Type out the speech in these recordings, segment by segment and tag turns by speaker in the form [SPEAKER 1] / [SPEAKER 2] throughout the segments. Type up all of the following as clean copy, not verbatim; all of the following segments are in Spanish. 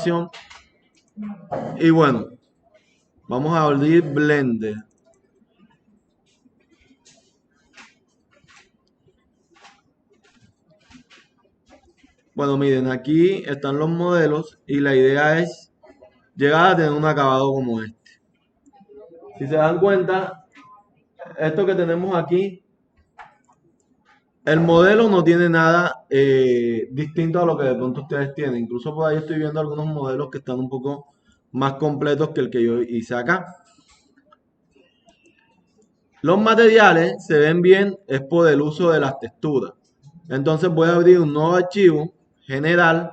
[SPEAKER 1] grabación. Y bueno, vamos a abrir Blender. Bueno, miren, aquí están los modelos y la idea es llegar a tener un acabado como este. Si se dan cuenta, esto que tenemos aquí, el modelo no tiene nada distinto a lo que de pronto ustedes tienen. Incluso por ahí estoy viendo algunos modelos que están un poco más completos que el que yo hice acá. Los materiales se ven bien es por el uso de las texturas. Entonces voy a abrir un nuevo archivo general.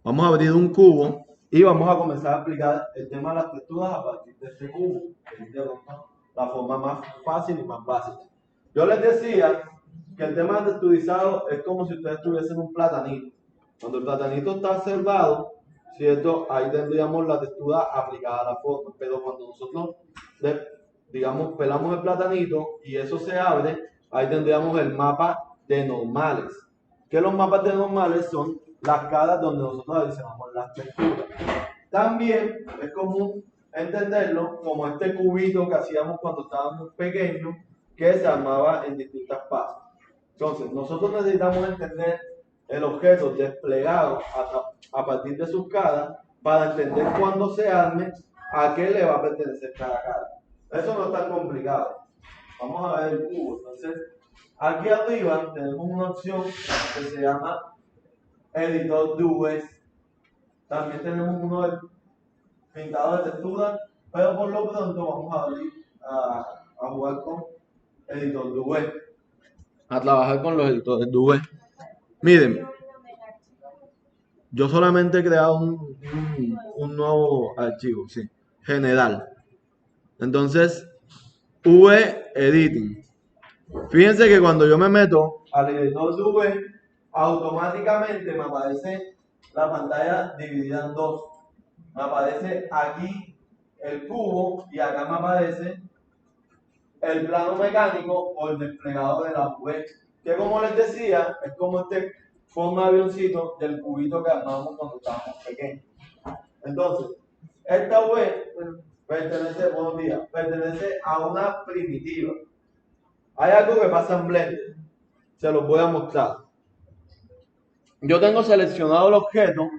[SPEAKER 1] Vamos a abrir un cubo y vamos a comenzar a aplicar el tema de las texturas a partir de este cubo, que es la forma más fácil y más básica. Yo les decía que el tema de texturizado es como si ustedes tuviesen un platanito. Cuando el platanito está cerrado, ¿cierto? Ahí tendríamos la textura aplicada a la forma. Pero cuando nosotros, digamos, pelamos el platanito y eso se abre, ahí tendríamos el mapa de normales. Que los mapas de normales son las caras donde nosotros adicionamos las texturas. También es común entenderlo como este cubito que hacíamos cuando estábamos pequeños, que se armaba en distintas partes. Entonces, nosotros necesitamos entender el objeto desplegado a partir de sus caras para entender cuándo se arme, a qué le va a pertenecer cada cara. Eso no es tan complicado. Vamos a ver el cubo. Entonces, aquí arriba tenemos una opción que se llama editor de UV. También tenemos uno de pintado de textura, pero por lo pronto vamos a abrir a jugar con editor de UV, a trabajar con los editores de UV. Miren, yo solamente he creado un nuevo archivo, sí, general. Entonces, UV Editing. Fíjense que cuando yo me meto al editor de UV, automáticamente me aparece la pantalla dividida en dos. Me aparece aquí el cubo y acá me aparece el plano mecánico o el desplegado de la UV, que como les decía, es como este forma de avioncito del cubito que armamos cuando estábamos pequeños. Entonces, esta UV pertenece a una primitiva. Hay algo que pasa en Blender, se los voy a mostrar. Yo tengo seleccionado el objeto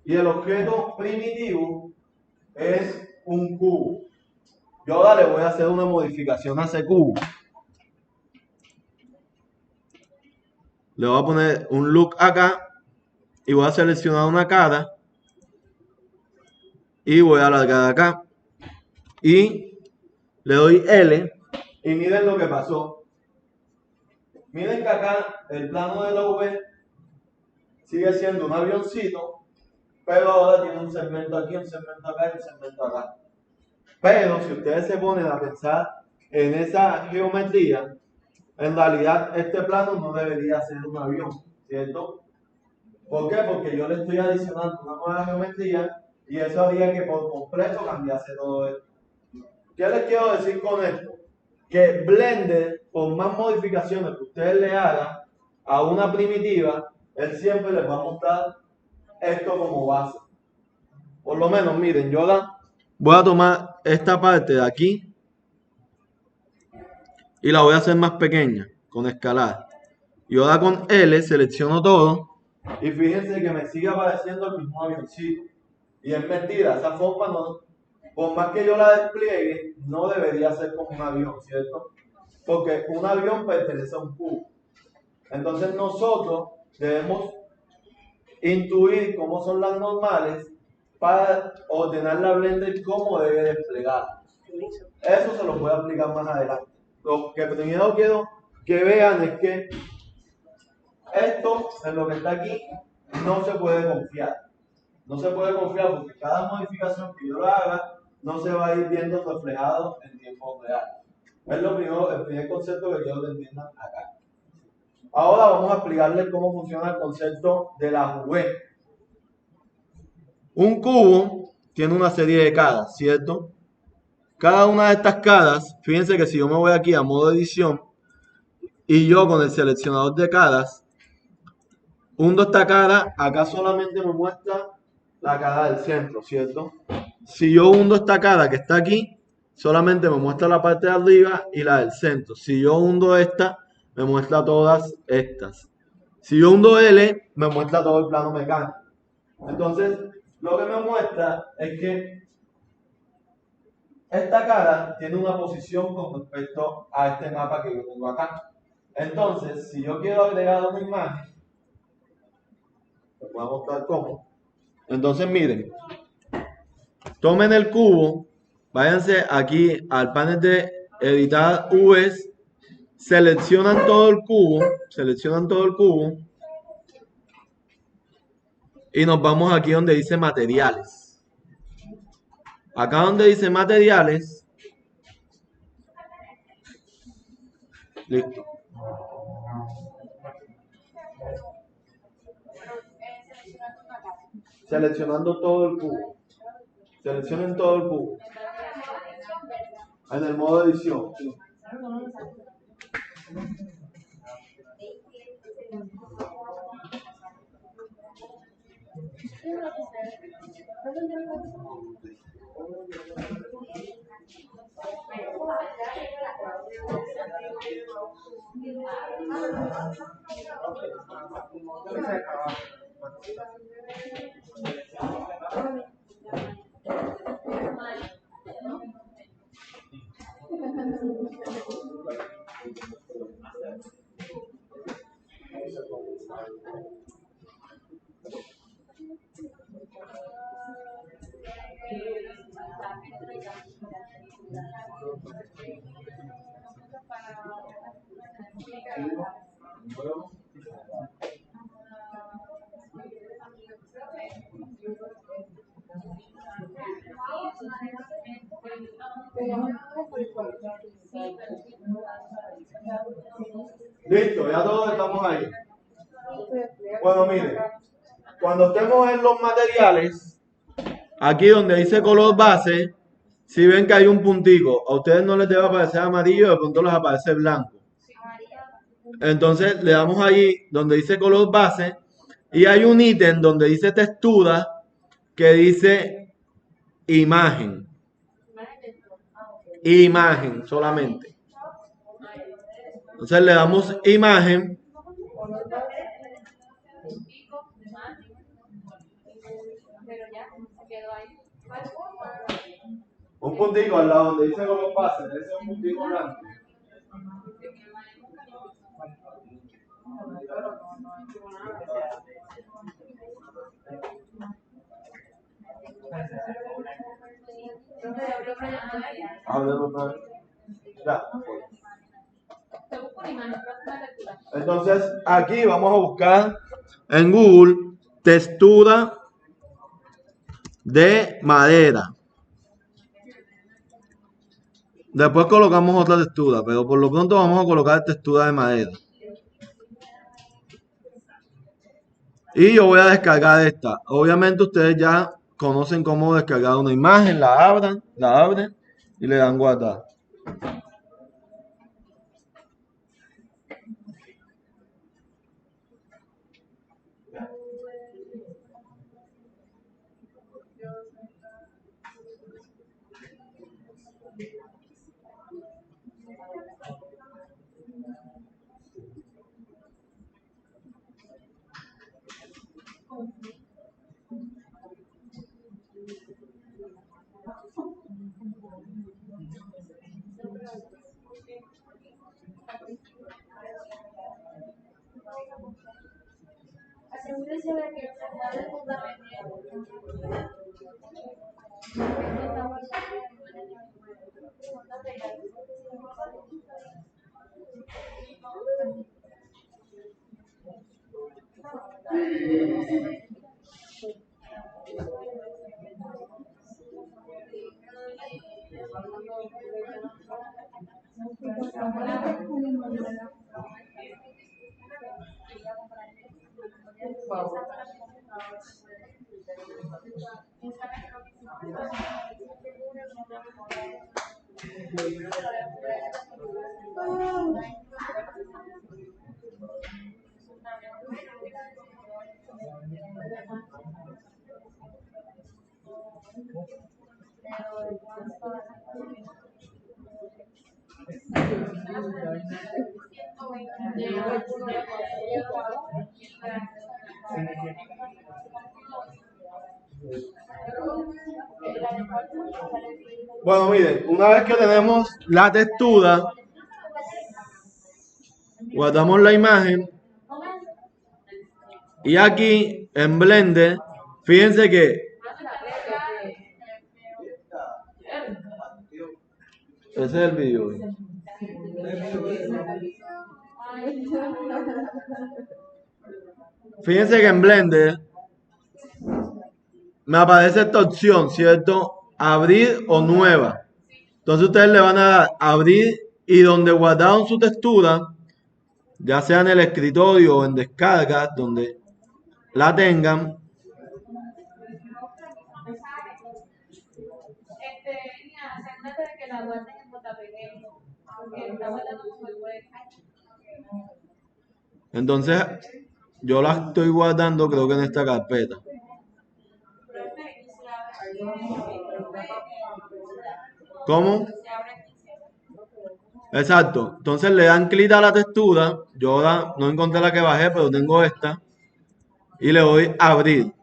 [SPEAKER 1] y el objeto primitivo es un cubo. Yo ahora le voy a hacer una modificación a ese cubo. Le voy a poner un look acá y voy a seleccionar una cara y voy a alargar acá y le doy L y miren lo que pasó. Miren que acá el plano de la V sigue siendo un avioncito, pero ahora tiene un segmento aquí, un segmento acá y un segmento acá. Pero si ustedes se ponen a pensar en esa geometría, en realidad este plano no debería ser un avión, ¿cierto? ¿Por qué? Porque yo le estoy adicionando una nueva geometría y eso haría que por completo cambiase todo esto. ¿Qué les quiero decir con esto? Que Blender, por más modificaciones que ustedes le hagan a una primitiva, él siempre les va a mostrar esto como base. Por lo menos, miren, yo ahora voy a tomar esta parte de aquí y la voy a hacer más pequeña con escalar. Y ahora con L selecciono todo y fíjense que me sigue apareciendo el mismo avioncito. Y es mentira, esa forma no, por más que yo la despliegue, no debería ser como un avión, ¿cierto? Porque un avión pertenece a un cubo. Entonces nosotros debemos intuir cómo son las normales para ordenar la Blender cómo debe desplegar. Eso se lo voy a explicar más adelante. Lo que primero quiero que vean es que esto, en lo que está aquí, no se puede confiar. No se puede confiar porque cada modificación que yo lo haga no se va a ir viendo reflejado en tiempo real. Es lo primero, el primer concepto que quiero que entiendan acá. Ahora vamos a explicarles cómo funciona el concepto de la UV. Un cubo tiene una serie de caras, ¿cierto? Cada una de estas caras, fíjense que si yo me voy aquí a modo edición y yo con el seleccionador de caras hundo esta cara, acá solamente me muestra la cara del centro, ¿cierto? Si yo hundo esta cara que está aquí, solamente me muestra la parte de arriba y la del centro. Si yo hundo esta, me muestra todas estas. Si yo hundo L, me muestra todo el plano mecánico. Entonces, lo que me muestra es que esta cara tiene una posición con respecto a este mapa que yo tengo acá. Entonces, si yo quiero agregar una imagen, les voy a mostrar cómo. Entonces, miren, tomen el cubo, váyanse aquí al panel de editar UVs, seleccionan todo el cubo y nos vamos aquí donde dice materiales. Acá donde dice materiales, listo. Seleccionando todo el cubo. Seleccionen todo el cubo. En el modo edición. Sí. Listo, ya todos estamos ahí. Bueno, miren, cuando estemos en los materiales, aquí donde dice color base, si ven que hay un puntico, a ustedes no les debe aparecer amarillo, de pronto les aparece blanco. Entonces le damos ahí donde dice color base y hay un ítem donde dice textura que dice imagen. Imagen solamente. Entonces le damos imagen. Un puntico al lado donde dice color base, ese es un puntico blanco. Ya. Entonces aquí vamos a buscar en Google textura de madera. Después colocamos otra textura, pero por lo pronto vamos a colocar textura de madera. Y yo voy a descargar esta. Obviamente ustedes ya conocen cómo descargar una imagen, la abren y le dan guardar. Bueno, miren, una vez que tenemos la textura, guardamos la imagen y aquí en Blender, fíjense que ese es el video. Fíjense que en Blender me aparece esta opción, ¿cierto? Abrir o nueva. Entonces ustedes le van a dar abrir y donde guardaron su textura, ya sea en el escritorio o en descargas, donde la tengan. Entonces yo la estoy guardando, creo que en esta carpeta. ¿Cómo? Exacto. Entonces le dan clic a la textura. Yo ahora no encontré la que bajé, pero tengo esta. Y le doy a abrir.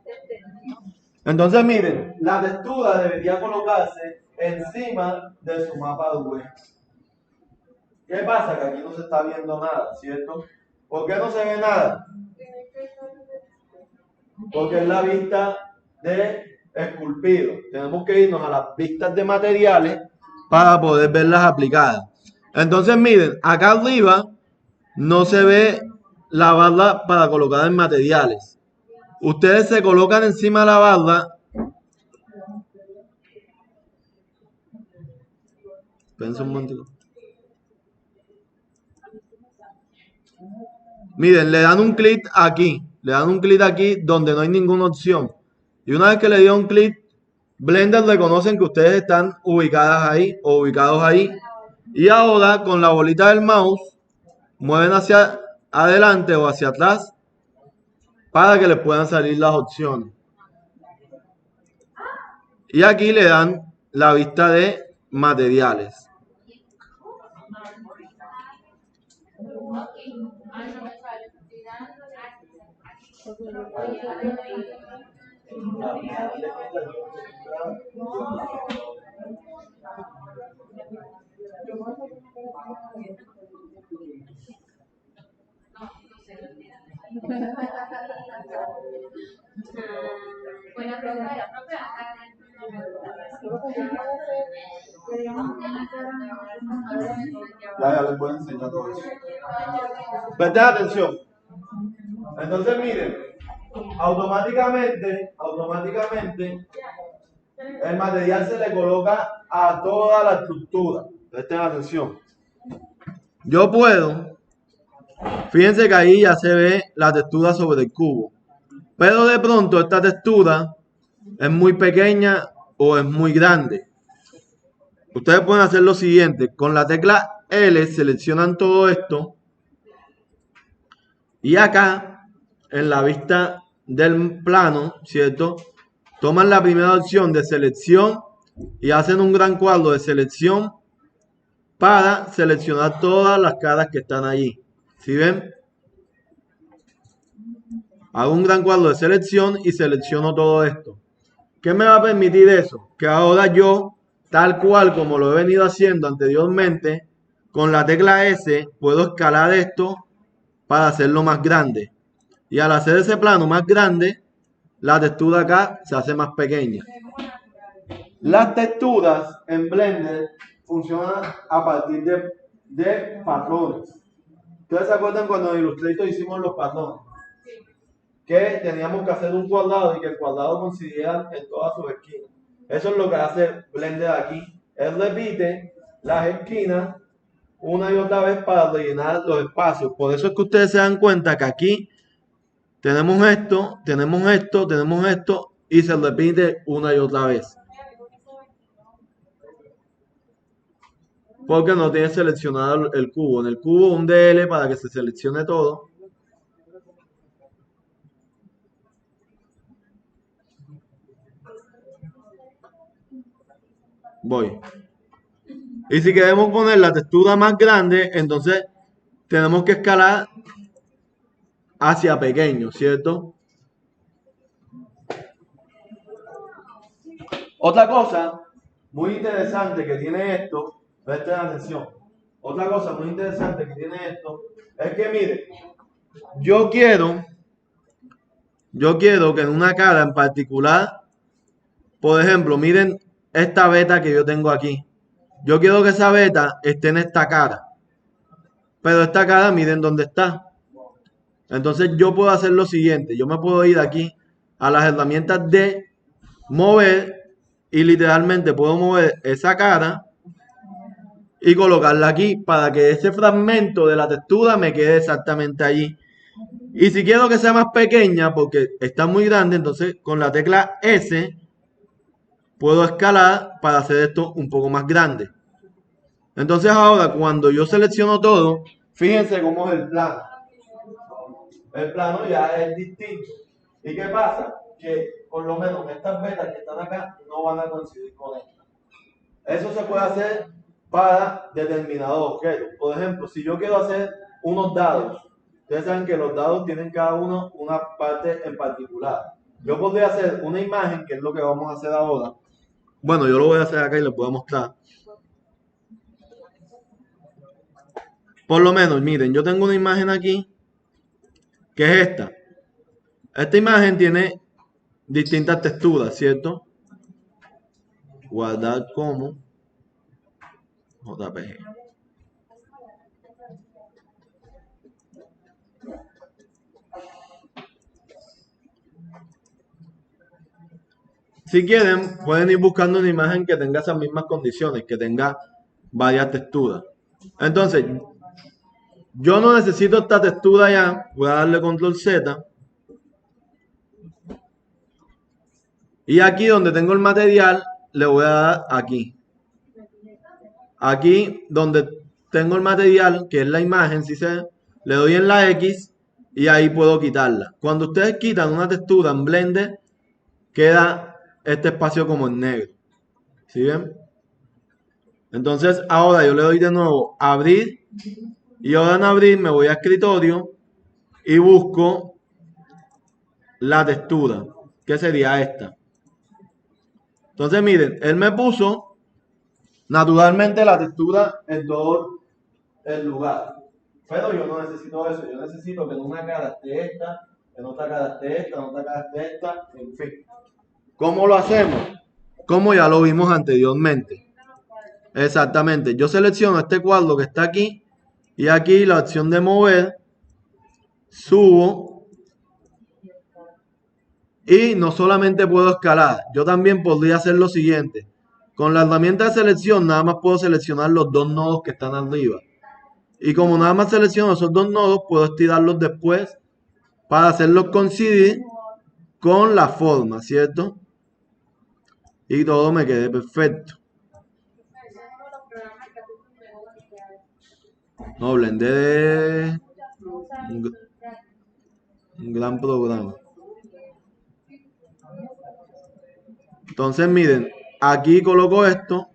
[SPEAKER 1] Entonces miren, la textura debería colocarse encima de su mapa web. ¿Qué pasa? Que aquí no se está viendo nada, ¿cierto? ¿Por qué no se ve nada? Porque es la vista de esculpido. Tenemos que irnos a las vistas de materiales para poder verlas aplicadas. Entonces miren, acá arriba no se ve la barra para colocar en materiales. Ustedes se colocan encima de la barra. Pensa un momento. Miren, le dan un clic aquí. Le dan un clic aquí donde no hay ninguna opción. Y una vez que le dio un clic, Blender reconocen que ustedes están ubicadas ahí o ubicados ahí. Y ahora con la bolita del mouse mueven hacia adelante o hacia atrás para que les puedan salir las opciones. Y aquí le dan la vista de materiales. Ya les voy a enseñar todo eso. Presten atención. Entonces miren, automáticamente el material se le coloca a toda la estructura. Presten atención. Yo puedo, fíjense que ahí ya se ve la textura sobre el cubo. Pero de pronto esta textura es muy pequeña o es muy grande. Ustedes pueden hacer lo siguiente. Con la tecla L seleccionan todo esto. Y acá, en la vista del plano, ¿cierto? Toman la primera opción de selección y hacen un gran cuadro de selección para seleccionar todas las caras que están allí. ¿Sí ven? Hago un gran cuadro de selección y selecciono todo esto. ¿Qué me va a permitir eso? Que ahora yo, tal cual como lo he venido haciendo anteriormente, con la tecla S puedo escalar esto para hacerlo más grande. Y al hacer ese plano más grande, la textura acá se hace más pequeña. Las texturas en Blender funcionan a partir de patrones. ¿Ustedes se acuerdan cuando en Illustrator hicimos los patrones? Que teníamos que hacer un cuadrado y que el cuadrado coincidiera en todas sus esquinas. Eso es lo que hace Blender aquí. Él repite las esquinas una y otra vez para rellenar los espacios. Por eso es que ustedes se dan cuenta que aquí tenemos esto, tenemos esto, tenemos esto y se repite una y otra vez. Porque no tiene seleccionado el cubo. En el cubo un DL para que se seleccione todo. Voy. Y si queremos poner la textura más grande, entonces tenemos que escalar hacia pequeño, ¿cierto? Otra cosa muy interesante que tiene esto, presten atención. Otra cosa muy interesante que tiene esto es que, mire, yo quiero que en una cara en particular, por ejemplo, miren esta beta que yo tengo aquí. Yo quiero que esa beta esté en esta cara. Pero esta cara, miren dónde está. Entonces yo puedo hacer lo siguiente. Yo me puedo ir aquí a las herramientas de mover y literalmente puedo mover esa cara y colocarla aquí para que ese fragmento de la textura me quede exactamente allí. Y si quiero que sea más pequeña porque está muy grande, entonces con la tecla S puedo escalar para hacer esto un poco más grande. Entonces ahora cuando yo selecciono todo, fíjense cómo es el plano. El plano ya es distinto. ¿Y qué pasa? Que por lo menos estas vetas que están acá no van a coincidir con estas. Eso se puede hacer para determinados objetos. Por ejemplo, si yo quiero hacer unos dados, ustedes saben que los dados tienen cada uno una parte en particular. Yo podría hacer una imagen, que es lo que vamos a hacer ahora. Bueno, yo lo voy a hacer acá y les voy a mostrar. Por lo menos, miren, yo tengo una imagen aquí, que es esta. Esta imagen tiene distintas texturas, ¿cierto? Guardar como JPG. Si quieren, pueden ir buscando una imagen que tenga esas mismas condiciones, que tenga varias texturas. Entonces, yo no necesito esta textura ya. Voy a darle control Z. Y aquí donde tengo el material, le voy a dar aquí. Aquí donde tengo el material, que es la imagen, si se le doy en la X y ahí puedo quitarla. Cuando ustedes quitan una textura en Blender, queda este espacio como en negro. ¿Sí ven? Entonces ahora yo le doy de nuevo a abrir y ahora en abrir me voy a escritorio y busco la textura, que sería esta. Entonces miren, él me puso naturalmente la textura en todo el lugar. Pero yo no necesito eso, yo necesito que en una cara esté esta, en otra cara esté esta, en otra cara esté esta, en fin. ¿Cómo lo hacemos? Como ya lo vimos anteriormente. Exactamente, yo selecciono este cuadro que está aquí y aquí la opción de mover, subo y no solamente puedo escalar, yo también podría hacer lo siguiente. Con la herramienta de selección nada más puedo seleccionar los dos nodos que están arriba. Y como nada más selecciono esos dos nodos, puedo estirarlos después para hacerlos coincidir con la forma, ¿cierto? Y todo me quede perfecto. No, Blender es un gran programa. Entonces, miren, aquí coloco esto.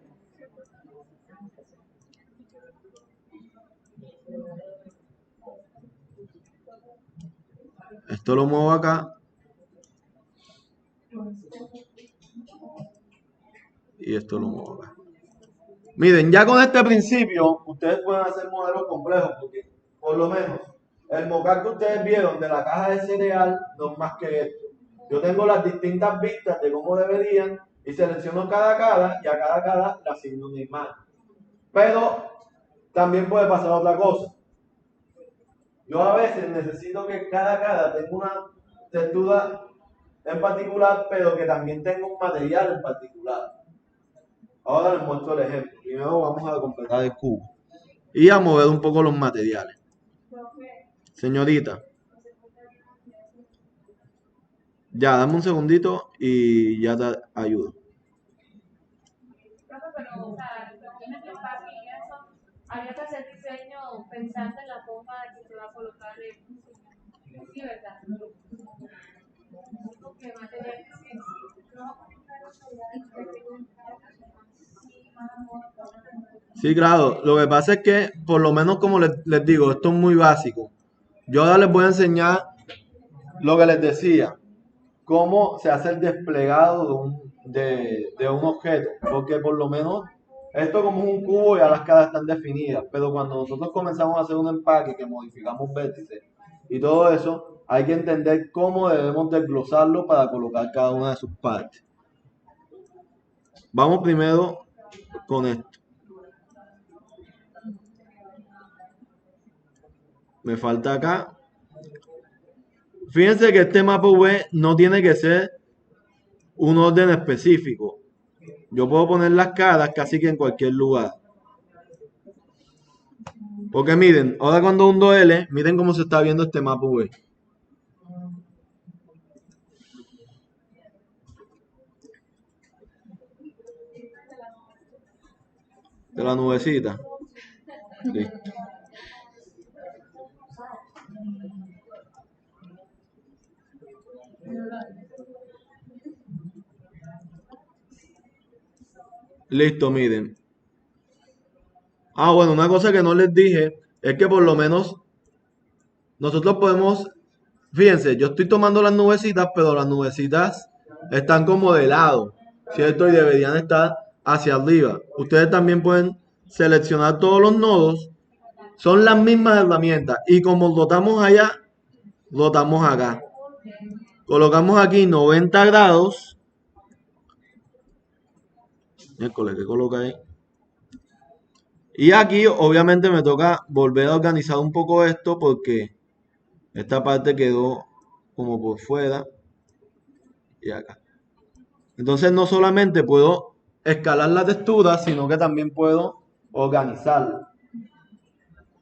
[SPEAKER 1] Esto lo muevo acá. Y esto lo muevo acá. Miren, ya con este principio, ustedes pueden hacer modelos complejos, porque por lo menos el mockup que ustedes vieron de la caja de cereal no es más que esto. Yo tengo las distintas vistas de cómo deberían y selecciono cada cara y a cada cara le asigno una imagen. Pero también puede pasar otra cosa. Yo a veces necesito que cada cara tenga una textura en particular, pero que también tenga un material en particular. Ahora les muestro el ejemplo. Primero vamos a completar el cubo y a mover un poco los materiales. Señorita, ya dame un segundito y ya te ayudo.
[SPEAKER 2] Pero, o sea, en el empaque y eso, había que hacer diseño pensando en la forma que se va a colocar el sí, ¿verdad? Porque material
[SPEAKER 1] Sí, claro. Lo que pasa es que, por lo menos como les digo, esto es muy básico. Yo ahora les voy a enseñar lo que les decía, cómo se hace el desplegado de un objeto. Porque por lo menos, esto como es un cubo, ya las caras están definidas. Pero cuando nosotros comenzamos a hacer un empaque, que modificamos vértices y todo eso, hay que entender cómo debemos desglosarlo para colocar cada una de sus partes. Vamos primero con esto. Me falta acá. Fíjense que este mapa V no tiene que ser un orden específico. Yo puedo poner las caras casi que en cualquier lugar. Porque miren, ahora cuando hundo L, miren cómo se está viendo este mapa V. De la nubecita. Listo. Listo, miren. Ah, bueno, una cosa que no les dije es que por lo menos nosotros podemos, fíjense, yo estoy tomando las nubecitas, pero las nubecitas están como de lado, ¿cierto? Y deberían estar hacia arriba. Ustedes también pueden seleccionar todos los nodos. Son las mismas herramientas. Y como rotamos allá, rotamos acá. Colocamos aquí 90 grados. Miércoles, ¿qué coloca ahí? Y aquí obviamente me toca volver a organizar un poco esto porque esta parte quedó como por fuera y acá. Entonces no solamente puedo escalar la textura, sino que también puedo organizarla.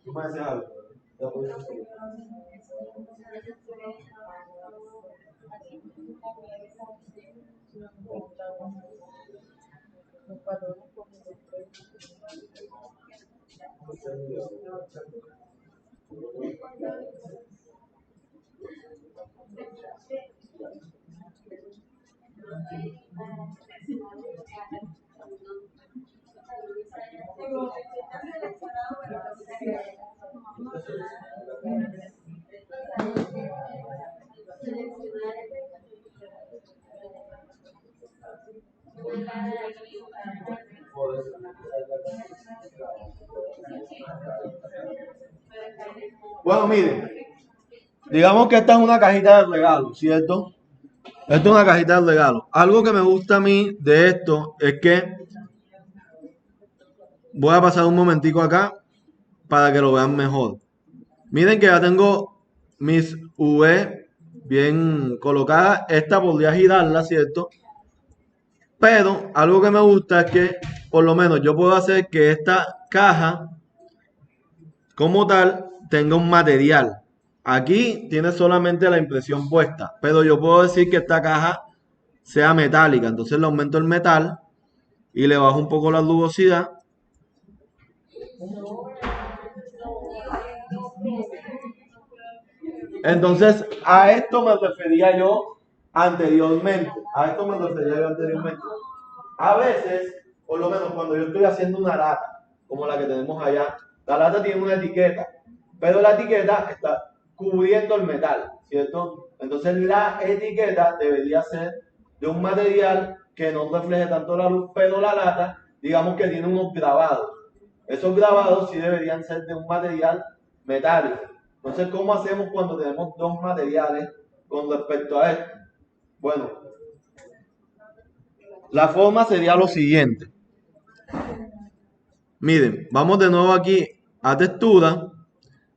[SPEAKER 1] ¿Tú me decías algo? Bueno, miren, digamos que esta es una cajita de regalo, ¿cierto? Esta es una cajita de regalo. Algo que me gusta a mí de esto es que voy a pasar un momentico acá para que lo vean mejor. Miren que ya tengo mis V bien colocadas. Esta podría girarla, ¿cierto? Pero algo que me gusta es que por lo menos yo puedo hacer que esta caja como tal tenga un material. Aquí tiene solamente la impresión puesta, pero yo puedo decir que esta caja sea metálica. Entonces le aumento el metal y le bajo un poco la rugosidad. Entonces a esto me refería yo anteriormente. A esto me refería yo anteriormente. A veces, por lo menos cuando yo estoy haciendo una lata, como la que tenemos allá, la lata tiene una etiqueta, pero la etiqueta está cubriendo el metal, ¿cierto? Entonces la etiqueta debería ser de un material que no refleje tanto la luz, pero la lata, digamos que tiene unos grabados. Esos grabados sí deberían ser de un material metálico. Entonces, ¿cómo hacemos cuando tenemos dos materiales con respecto a esto? Bueno, la forma sería lo siguiente. Miren, vamos de nuevo aquí a textura.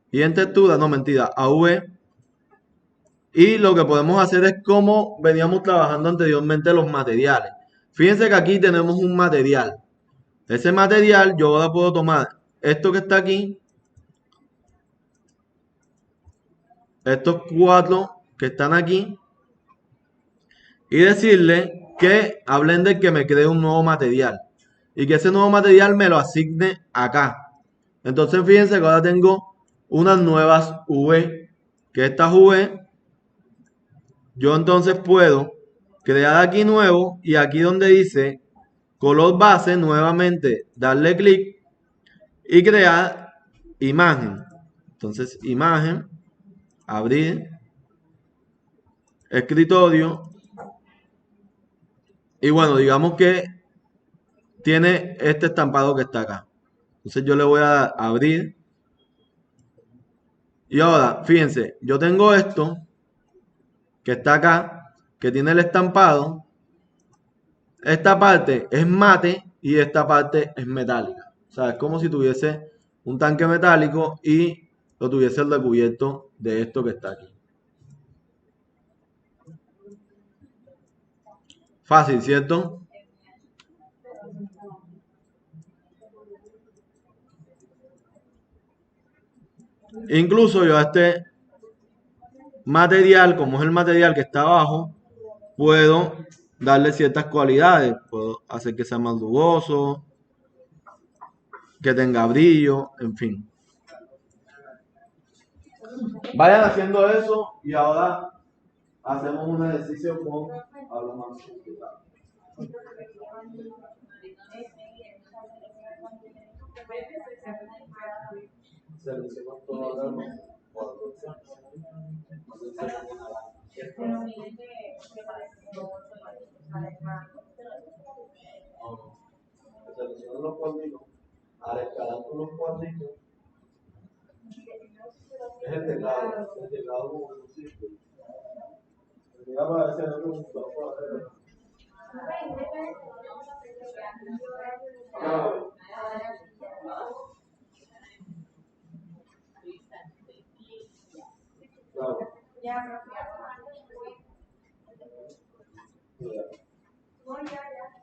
[SPEAKER 1] Y en textura, no mentira, a V. Y lo que podemos hacer es como veníamos trabajando anteriormente los materiales. Fíjense que aquí tenemos un material. Ese material yo ahora puedo tomar esto que está aquí. Estos cuatro que están aquí. Y decirle que hablen de que me cree un nuevo material. Y que ese nuevo material me lo asigne acá. Entonces fíjense que ahora tengo unas nuevas V. Que estas V, yo entonces puedo crear aquí nuevo. Y aquí donde dice color base, nuevamente darle clic. y crear imagen. Entonces, imagen, abrir, escritorio. Y bueno, digamos que tiene este estampado que está acá. Entonces yo le voy a abrir. Y ahora, fíjense, yo tengo esto que está acá, que tiene el estampado. Esta parte es mate y esta parte es metálica. O sea, es como si tuviese un tanque metálico y lo tuviese recubierto de esto que está aquí. Fácil, ¿cierto? Incluso yo a este material, como es el material que está abajo, puedo darle ciertas cualidades. Puedo hacer que sea más rugoso, que tenga brillo, en fin. Vayan haciendo eso y ahora hacemos un ejercicio con algo más complicado. Seleccionamos todas las cuatro selecciono los cuadritos. Al escalar con los cuadritos, es el teclado como un círculo. Va a aparecer otro computador. Claro.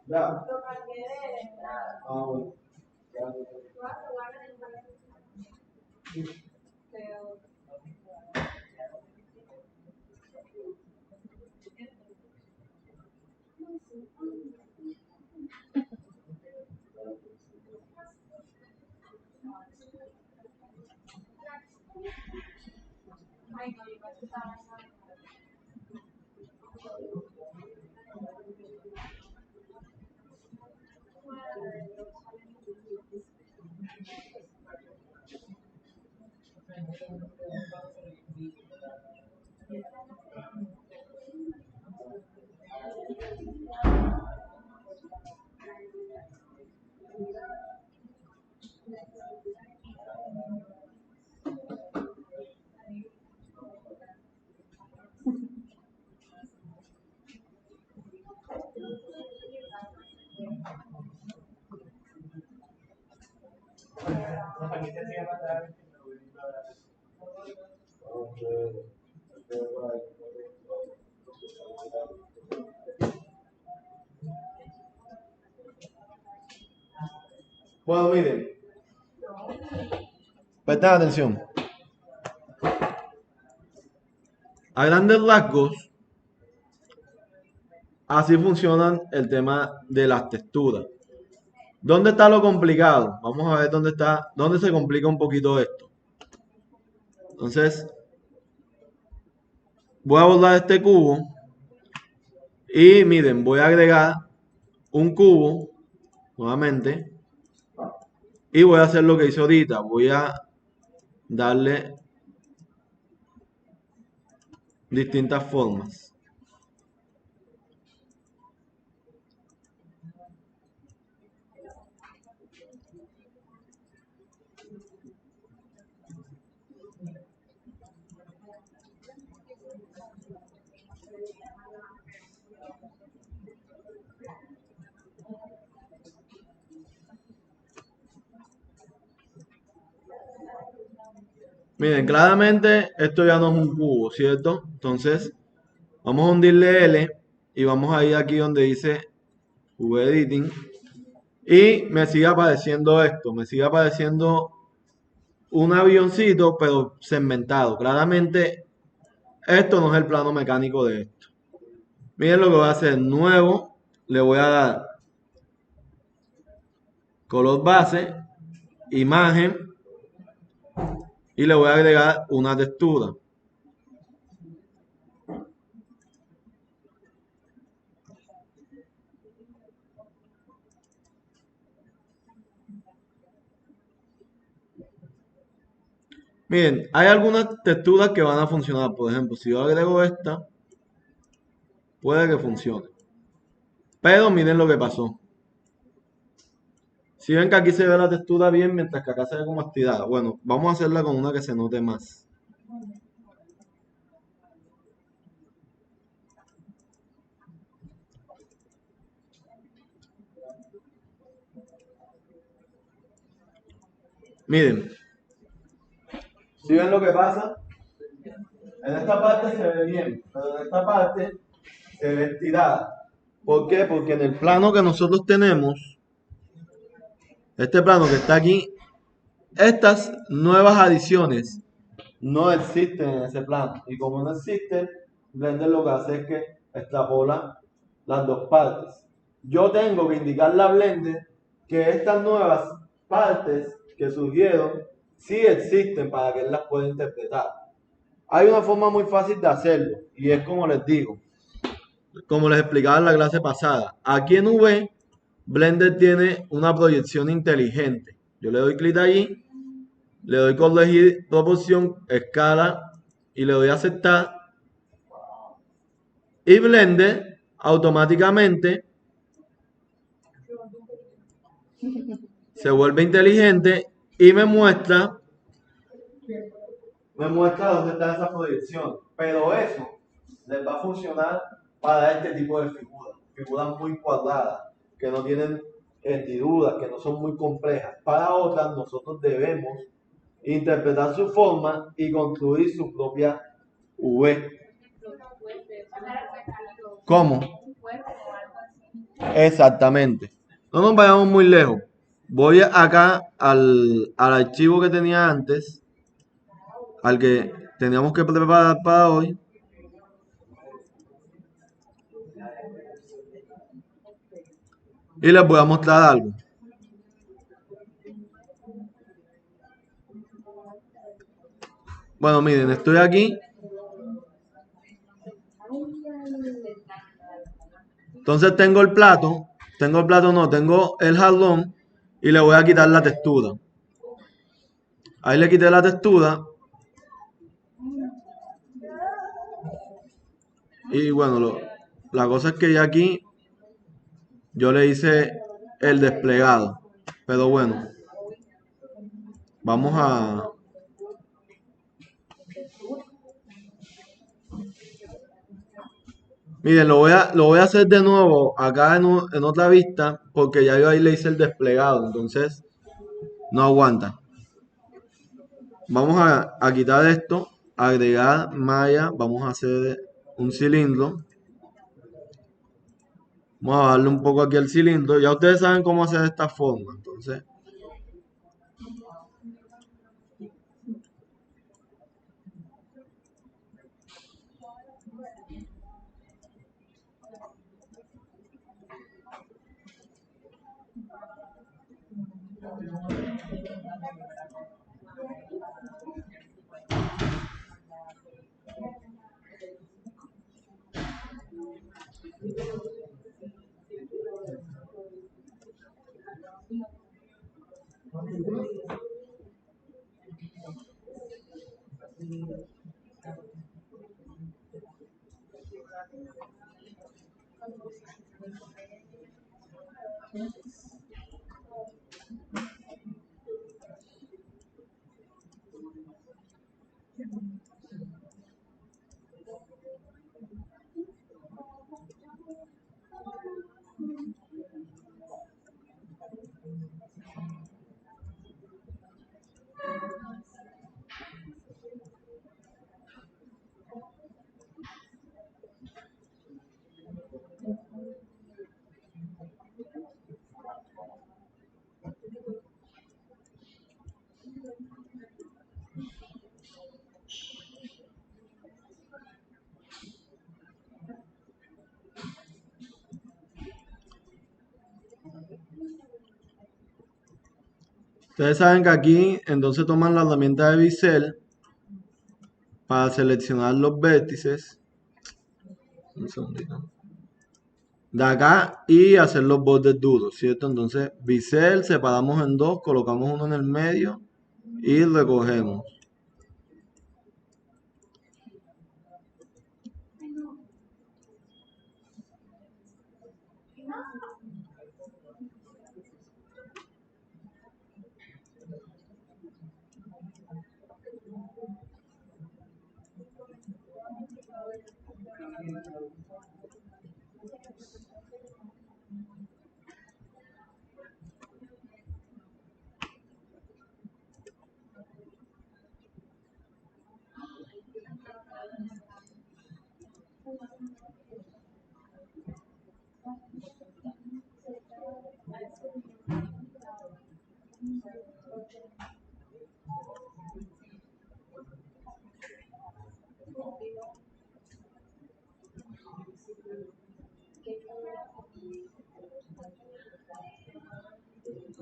[SPEAKER 1] Ya. Ah, bueno. Bueno, miren, presten atención. A grandes rasgos, así funcionan el tema de las texturas. ¿Dónde está lo complicado? Vamos a ver dónde se complica un poquito esto. Entonces, voy a borrar este cubo y miren, voy a agregar un cubo nuevamente y voy a hacer lo que hice ahorita. Voy a darle distintas formas. Miren, claramente esto ya no es un cubo, ¿cierto? Entonces, vamos a hundirle L y vamos a ir aquí donde dice V-Editing y me sigue apareciendo esto, me sigue apareciendo un avioncito pero segmentado. Claramente esto no es el plano mecánico de esto. Miren lo que voy a hacer, nuevo, le voy a dar color base, imagen y le voy a agregar una textura. Miren, hay algunas texturas que van a funcionar. Por ejemplo, si yo agrego esta, puede que funcione. Pero miren lo que pasó. Si ven que aquí se ve la textura bien, mientras que acá se ve como estirada. Bueno, vamos a hacerla con una que se note más. Miren, si ven lo que pasa, en esta parte se ve bien, pero en esta parte se ve estirada. ¿Por qué? Porque en el plano que nosotros tenemos, este plano que está aquí, estas nuevas adiciones no existen en ese plano. Y como no existen, Blender lo que hace es que extrapola las dos partes. Yo tengo que indicarle a Blender que estas nuevas partes que surgieron sí existen para que él las pueda interpretar. Hay una forma muy fácil de hacerlo y es como les digo, como les explicaba en la clase pasada. Aquí en V, Blender tiene una proyección inteligente. Yo le doy clic allí, le doy corregir proporción, escala y le doy a aceptar. Y Blender automáticamente se vuelve inteligente y me muestra dónde está esa proyección. Pero eso les va a funcionar para este tipo de figuras. Figuras muy cuadradas, que no tienen hendiduras, que no son muy complejas. Para otras, nosotros debemos interpretar su forma y construir su propia V. ¿Cómo? Exactamente. No nos vayamos muy lejos. Voy acá al archivo que tenía antes, al que teníamos que preparar para hoy. Y les voy a mostrar algo. Bueno, miren, estoy aquí. Entonces tengo el plato no, tengo el jalón y le voy a quitar la textura. Ahí le quité la textura. Y bueno, la cosa es que ya aquí yo le hice el desplegado. Pero bueno, vamos a... Miren, lo voy a hacer de nuevo acá en otra vista porque ya yo ahí le hice el desplegado. Entonces no aguanta. Vamos a quitar esto, agregar malla, vamos a hacer un cilindro. Vamos a darle un poco aquí al cilindro. Ya ustedes saben cómo hacer de esta forma. Entonces, ustedes saben que aquí entonces toman la herramienta de bisel para seleccionar los vértices. Un segundito. De acá y hacer los bordes duros, ¿cierto? Entonces, bisel, separamos en dos, colocamos uno en el medio y recogemos.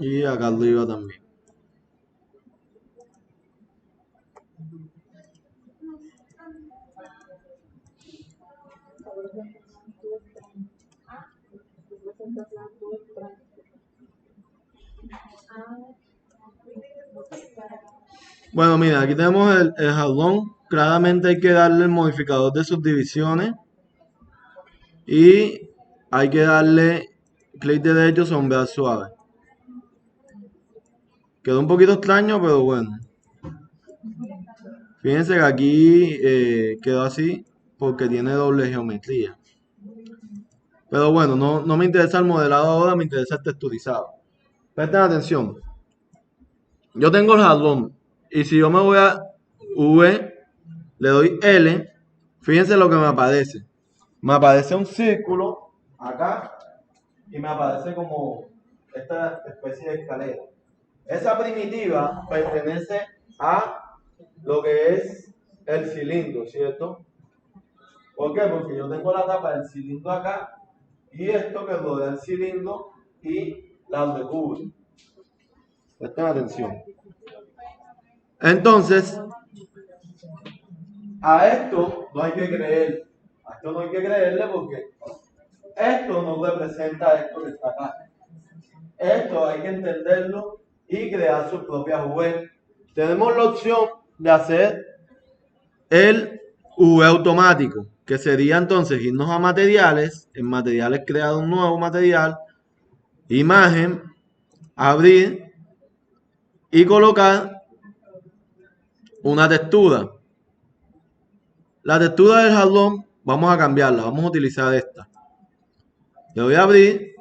[SPEAKER 1] Y acá arriba también. Bueno, mira, aquí tenemos el jalón. Claramente hay que darle el modificador de subdivisiones. Y hay que darle clic derecho, sombrear suave. Quedó un poquito extraño, pero bueno. Fíjense que aquí quedó así porque tiene doble geometría. Pero bueno, no me interesa el modelado ahora, me interesa el texturizado. Presten atención. Yo tengo el jalón. Y si yo me voy a V, le doy L, fíjense lo que me aparece. Me aparece un círculo acá y me aparece como esta especie de escalera. Esa primitiva pertenece a lo que es el cilindro, ¿cierto? ¿Por qué? Porque yo tengo la tapa del cilindro acá y esto que rodea el cilindro y la recubre. Presten atención. Entonces, a esto no hay que creer. A esto no hay que creerle porque esto no representa esto que está acá. Esto hay que entenderlo y crear su propia V. Tenemos la opción de hacer el V automático, que sería entonces irnos a materiales, en materiales crear un nuevo material, imagen, abrir y colocar una textura. La textura del jalón vamos a cambiarla, vamos a utilizar esta. Le voy a abrir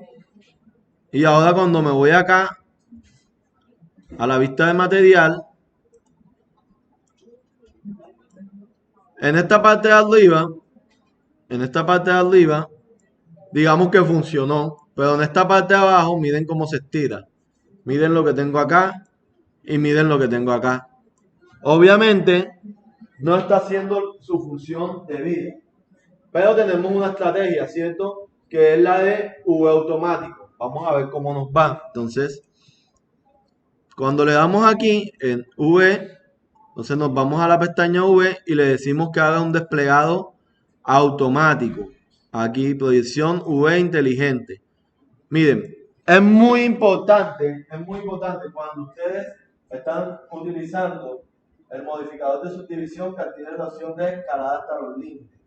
[SPEAKER 1] y ahora cuando me voy acá a la vista de material, en esta parte de arriba, digamos que funcionó, pero en esta parte de abajo, miren cómo se estira. Miren lo que tengo acá y miren lo que tengo acá. Obviamente, no está haciendo su función debida, pero tenemos una estrategia, ¿cierto? Que es la de V automático. Vamos a ver cómo nos va. Entonces, cuando le damos aquí en V, entonces nos vamos a la pestaña V y le decimos que haga un desplegado automático. Aquí, proyección V inteligente. Miren, es muy importante cuando ustedes están utilizando el modificador de subdivisión que tiene la opción de escalar hasta los límites.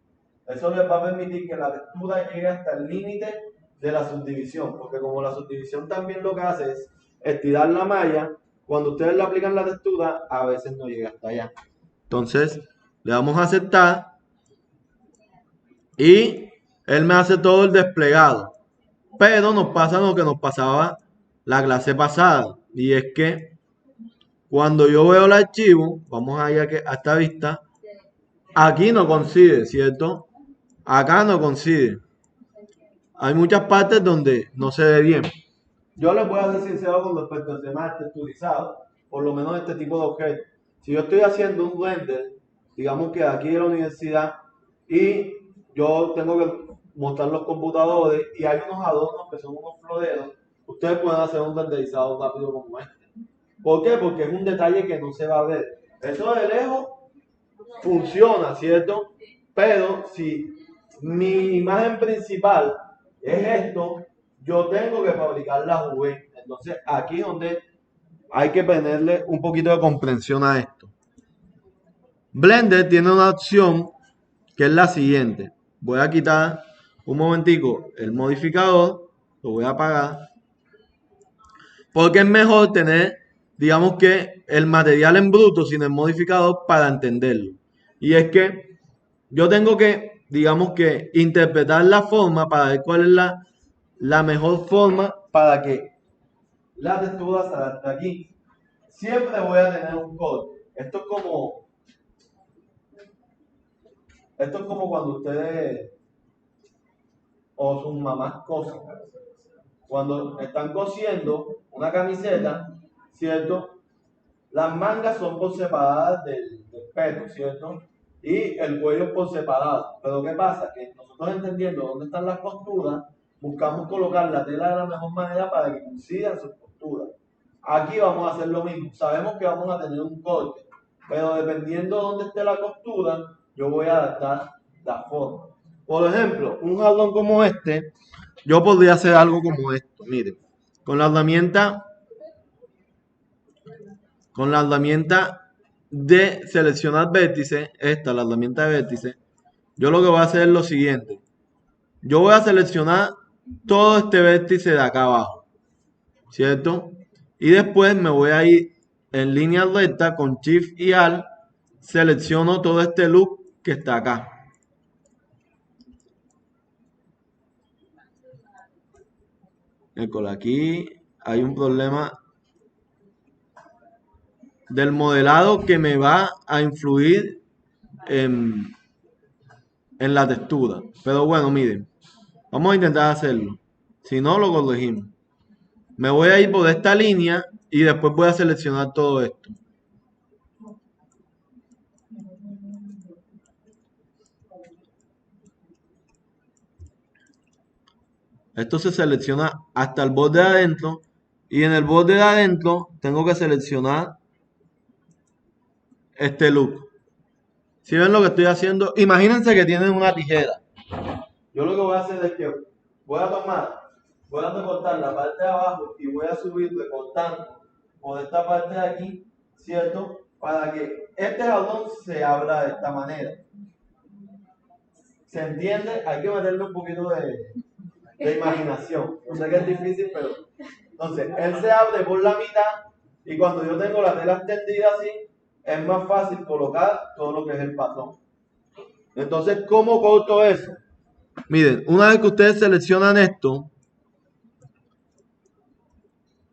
[SPEAKER 1] Eso les va a permitir que la textura llegue hasta el límite de la subdivisión, porque como la subdivisión también lo que hace es estirar la malla, cuando ustedes le aplican la textura, a veces no llega hasta allá. Entonces, le damos a aceptar y él me hace todo el desplegado. Pero nos pasa lo que nos pasaba la clase pasada, y es que cuando yo veo el archivo, vamos a ir a esta vista, aquí no coincide, ¿cierto? Acá no coincide. Hay muchas partes donde no se ve bien. Yo les voy a ser sincero con respecto al tema texturizado, por lo menos este tipo de objetos. Si yo estoy haciendo un render, digamos que aquí en la universidad, y yo tengo que montar los computadores y hay unos adornos que son unos floreros, ustedes pueden hacer un renderizado rápido como este. ¿Por qué? Porque es un detalle que no se va a ver. Eso de lejos funciona, ¿cierto? Pero si mi imagen principal es esto, yo tengo que fabricar la V. Entonces aquí es donde hay que ponerle un poquito de comprensión a esto. Blender tiene una opción que es la siguiente. Voy a quitar un momentico el modificador, lo voy a apagar, porque es mejor tener, digamos que el material en bruto sin el modificador para entenderlo. Y es que yo tengo que, digamos que, interpretar la forma para ver cuál es la mejor forma para que la textura se adapte aquí. Siempre voy a tener un corte. Esto es como cuando ustedes o sus mamás cosen. Cuando están cosiendo una camiseta, ¿cierto? Las mangas son por separadas del peto, ¿cierto? Y el cuello es por separado. Pero ¿qué pasa? Que nosotros entendiendo dónde están las costuras, buscamos colocar la tela de la mejor manera para que coincidan sus costuras. Aquí vamos a hacer lo mismo. Sabemos que vamos a tener un corte, pero dependiendo de dónde esté la costura, yo voy a adaptar la forma. Por ejemplo, un jalón como este, yo podría hacer algo como esto. Miren, con la herramienta, con la herramienta de seleccionar vértices, la herramienta de vértices, yo lo que voy a hacer es lo siguiente. Yo voy a seleccionar todo este vértice de acá abajo, ¿cierto? Y después me voy a ir en línea recta con Shift y Alt, selecciono todo este loop que está acá. Aquí hay un problema del modelado que me va a influir en, en la textura. Pero bueno, miren, vamos a intentar hacerlo. Si no, lo corregimos. Me voy a ir por esta línea y después voy a seleccionar todo esto. Esto se selecciona hasta el borde de adentro y en el borde de adentro tengo que seleccionar este loop. Si ven lo que estoy haciendo, imagínense que tienen una tijera. Yo lo que voy a hacer es que voy a recortar la parte de abajo y voy a subir recortando por esta parte de aquí, ¿cierto? Para que este jalón se abra de esta manera. ¿Se entiende? Hay que meterle un poquito de imaginación. Yo sé que es difícil, pero... Entonces, él se abre por la mitad y cuando yo tengo la tela extendida así, es más fácil colocar todo lo que es el patrón. Entonces, ¿cómo corto eso? Miren, una vez que ustedes seleccionan esto,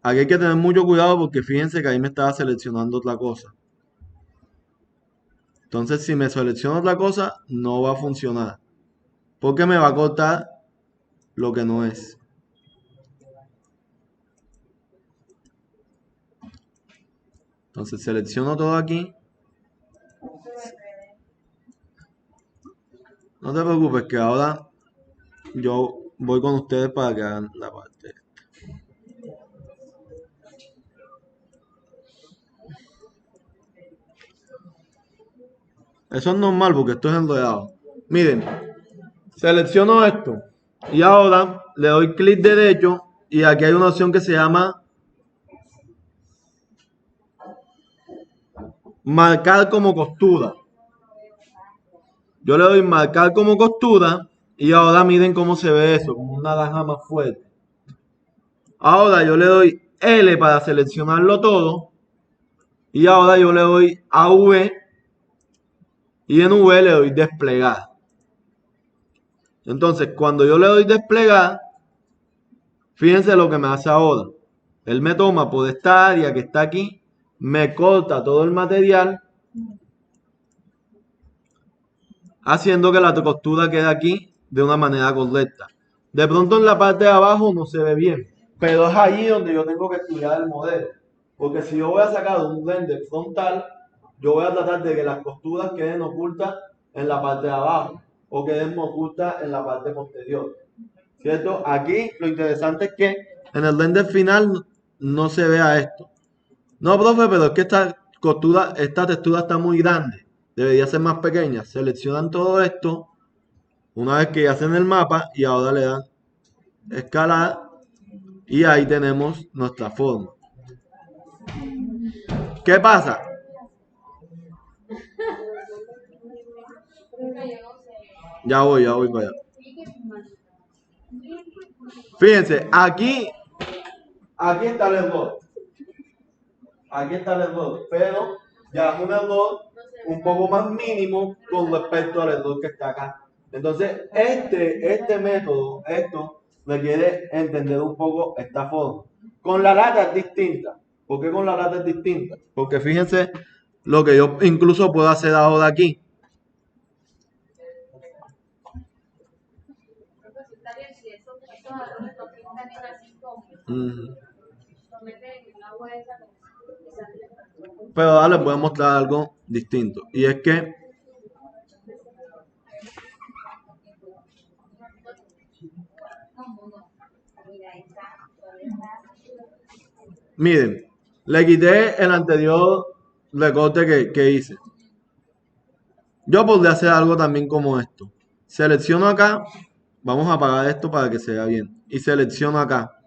[SPEAKER 1] aquí hay que tener mucho cuidado porque fíjense que ahí me estaba seleccionando otra cosa. Entonces, si me selecciono otra cosa, no va a funcionar. Porque me va a cortar lo que no es. Entonces, selecciono todo aquí. No te preocupes que ahora yo voy con ustedes para que hagan la parte. Eso es normal porque esto es enredado. Miren, selecciono esto y ahora le doy clic derecho y aquí hay una opción que se llama marcar como costura. Yo le doy marcar como costura y ahora miren cómo se ve eso, como una naranja más fuerte. Ahora yo le doy L para seleccionarlo todo y ahora yo le doy a V y en V le doy desplegar. Entonces cuando yo le doy desplegar, fíjense lo que me hace ahora. Él me toma por esta área que está aquí, me corta todo el material, haciendo que la costura quede aquí de una manera correcta. De pronto en la parte de abajo no se ve bien, pero es allí donde yo tengo que estudiar el modelo. Porque si yo voy a sacar un render frontal, yo voy a tratar de que las costuras queden ocultas en la parte de abajo o queden ocultas en la parte posterior. ¿Cierto? Aquí lo interesante es que en el render final no se vea esto. No, profe, pero es que esta textura está muy grande. Debería ser más pequeña. Seleccionan todo esto una vez que hacen el mapa y ahora le dan escalar y ahí tenemos nuestra forma. ¿Qué pasa? Ya voy para allá. Fíjense, aquí está el error. Aquí está el error, pero ya es un error un poco más mínimo con respecto al error que está acá. Entonces, este método, esto requiere entender un poco esta forma. Con la lata es distinta. ¿Por qué con la lata es distinta? Porque fíjense lo que yo incluso puedo hacer ahora aquí. Pero ahora les voy a mostrar algo distinto. Y es que miren, Le quité el anterior recorte que hice. Yo podría hacer algo también como esto. Selecciono acá. Vamos a apagar esto para que se vea bien. Y selecciono acá.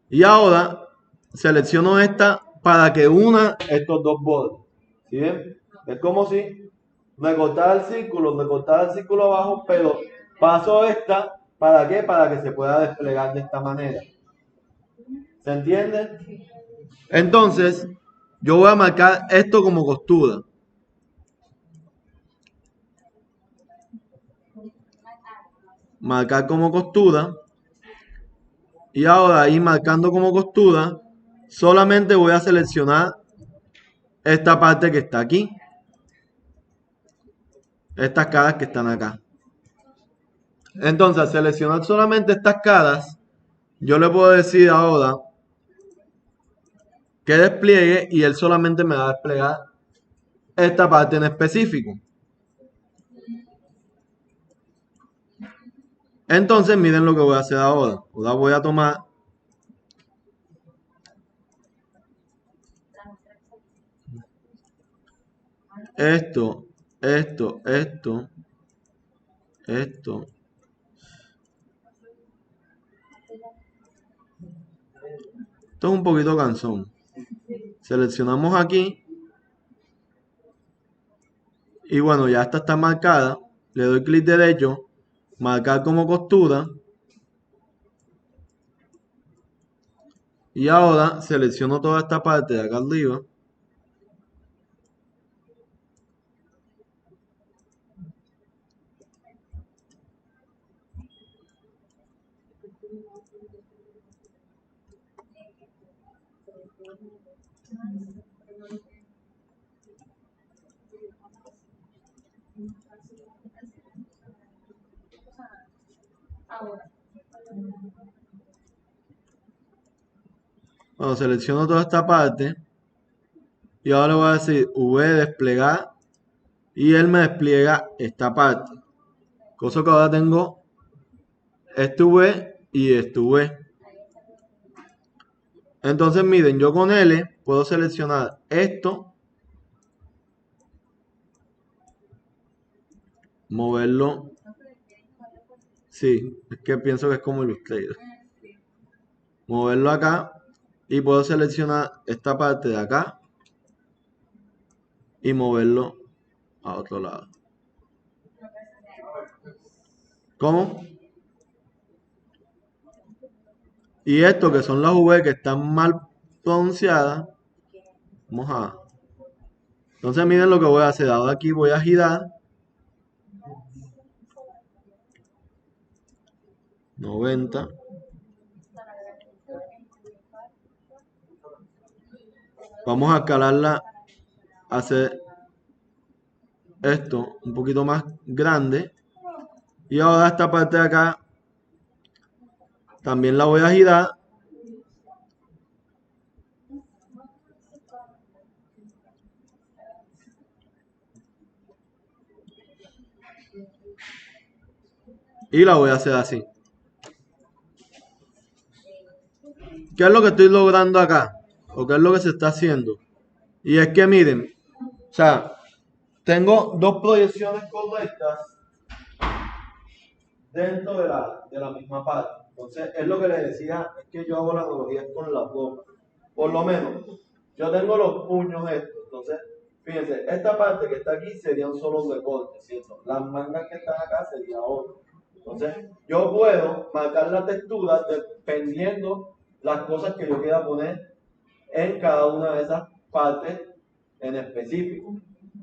[SPEAKER 1] Y ahora selecciono esta para que una estos dos bordes. ¿Sí ven? Es como si recortara el círculo abajo, pero paso esta, ¿para qué? Para que se pueda desplegar de esta manera. ¿Se entiende? Entonces, yo voy a marcar esto como costura. Marcar como costura. Y ahora ahí marcando como costura, solamente voy a seleccionar esta parte que está aquí. Estas caras que están acá. Entonces, al seleccionar solamente estas caras, yo le puedo decir ahora que despliegue y él solamente me va a desplegar esta parte en específico. Entonces, miren lo que voy a hacer ahora. Ahora voy a tomar esto. Esto es un poquito cansón. Seleccionamos aquí. Y bueno, ya esta está marcada. Le doy clic derecho. Marcar como costura. Y ahora selecciono toda esta parte de acá arriba.
[SPEAKER 2] Ahora.
[SPEAKER 1] Bueno, selecciono toda esta parte. Y ahora voy a decir V desplegar. Y él me despliega esta parte. Cosa que ahora tengo este V y este V. Entonces miren, yo con L puedo seleccionar esto. Moverlo. Sí, es que pienso que es como Illustrator. Moverlo acá. Y puedo seleccionar esta parte de acá. Y moverlo a otro lado. ¿Cómo? Y esto que son las V que están mal pronunciadas. Vamos a... Entonces miren lo que voy a hacer. Ahora aquí voy a girar. 90. Vamos a escalarla, hacer esto un poquito más grande. Y ahora esta parte de acá también la voy a girar. Y la voy a hacer así. ¿Qué es lo que estoy logrando acá? ¿O qué es lo que se está haciendo? Y es que miren, o sea, tengo dos proyecciones correctas dentro de la misma parte. Entonces, es lo que les decía, es que yo hago la analogía con las dos. Por lo menos, yo tengo los puños estos. Entonces, fíjense, esta parte que está aquí serían solo recortes, ¿cierto? Las mangas que están acá sería otro. Entonces, yo puedo marcar la textura dependiendo las cosas que yo quiera poner en cada una de esas partes en específico.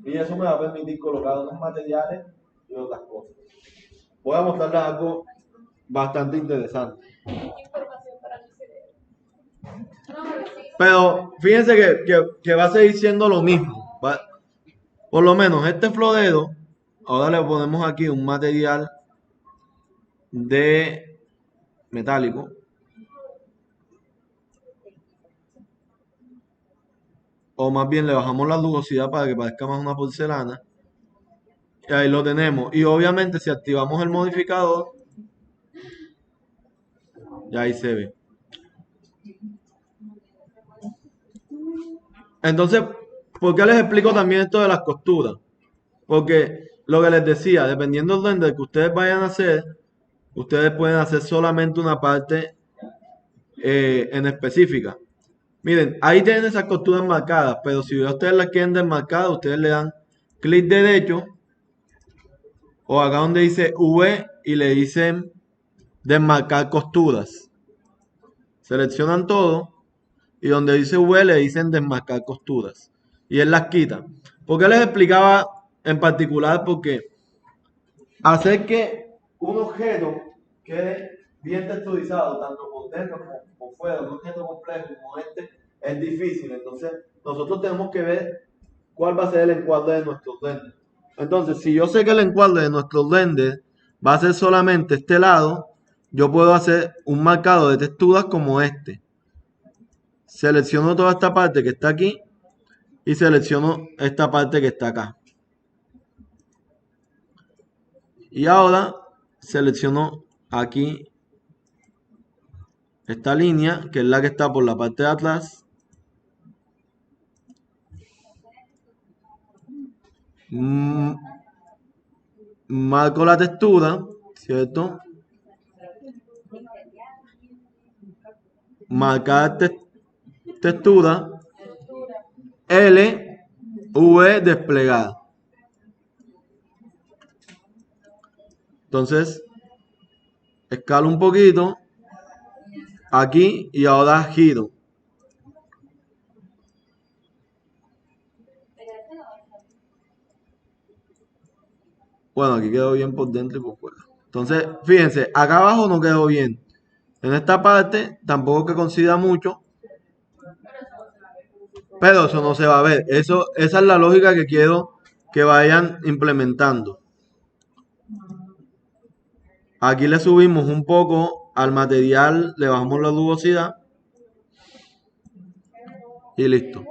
[SPEAKER 1] Y eso me va a permitir colocar unos materiales y otras cosas. Voy a mostrarles algo bastante interesante.
[SPEAKER 2] Información para mi cerebro. No, pero sí.
[SPEAKER 1] Pero fíjense que va a seguir siendo lo mismo. Por lo menos este florero, ahora le ponemos aquí un material de metálico. O más bien le bajamos la lujosidad para que parezca más una porcelana. Y ahí lo tenemos. Y obviamente si activamos el modificador, ya ahí se ve. Entonces, ¿por qué les explico también esto de las costuras? Porque lo que les decía, dependiendo del render que ustedes vayan a hacer, ustedes pueden hacer solamente una parte en específica. Miren, ahí tienen esas costuras marcadas, pero si ustedes las quieren desmarcadas, ustedes le dan clic derecho o acá donde dice V y le dicen desmarcar costuras. Seleccionan todo y donde dice V le dicen desmarcar costuras. Y él las quita. ¿Por qué les explicaba en particular? Porque hacer que un objeto quede bien texturizado, tanto por dentro como por fuera, un objeto complejo como este, es difícil. Entonces, nosotros tenemos que ver cuál va a ser el encuadre de nuestro render. Entonces, si yo sé que el encuadre de nuestro render va a ser solamente este lado, yo puedo hacer un marcado de texturas como este. Selecciono toda esta parte que está aquí y selecciono esta parte que está acá. Y ahora selecciono aquí esta línea, que es la que está por la parte de atrás. Marco la textura, ¿cierto? Marcar textura. L, V desplegada. Entonces, escalo un poquito aquí y ahora giro. Bueno, aquí quedó bien por dentro y por fuera. Entonces, fíjense, acá abajo no quedó bien. En esta parte tampoco que coincida mucho, pero eso no se va a ver. Esa es la lógica que quiero que vayan implementando. Aquí le subimos un poco al material, le bajamos la rugosidad y listo.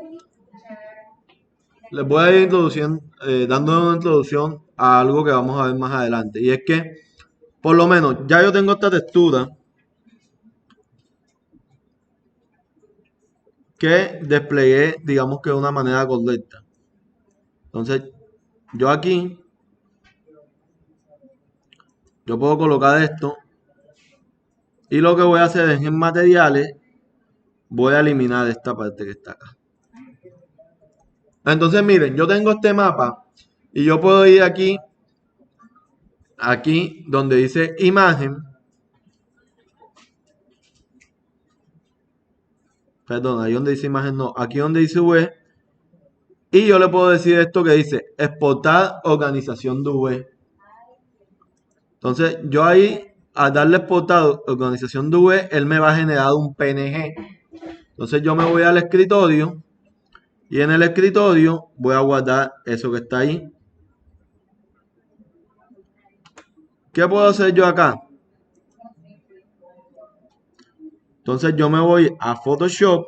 [SPEAKER 1] Les voy a ir dando una introducción a algo que vamos a ver más adelante. Y es que, por lo menos, ya yo tengo esta textura que desplegué, digamos que de una manera correcta. Entonces, yo aquí, yo puedo colocar esto. Y lo que voy a hacer es en materiales, voy a eliminar esta parte que está acá. Entonces, miren, yo tengo este mapa y yo puedo ir aquí donde dice imagen, perdón, ahí donde dice imagen no, aquí donde dice V, y yo le puedo decir esto que dice exportar organización de V. Entonces yo ahí al darle exportar organización de V, él me va a generar un PNG. Entonces yo me voy al escritorio y en el escritorio voy a guardar eso que está ahí. ¿Qué puedo hacer yo acá? Entonces yo me voy a Photoshop.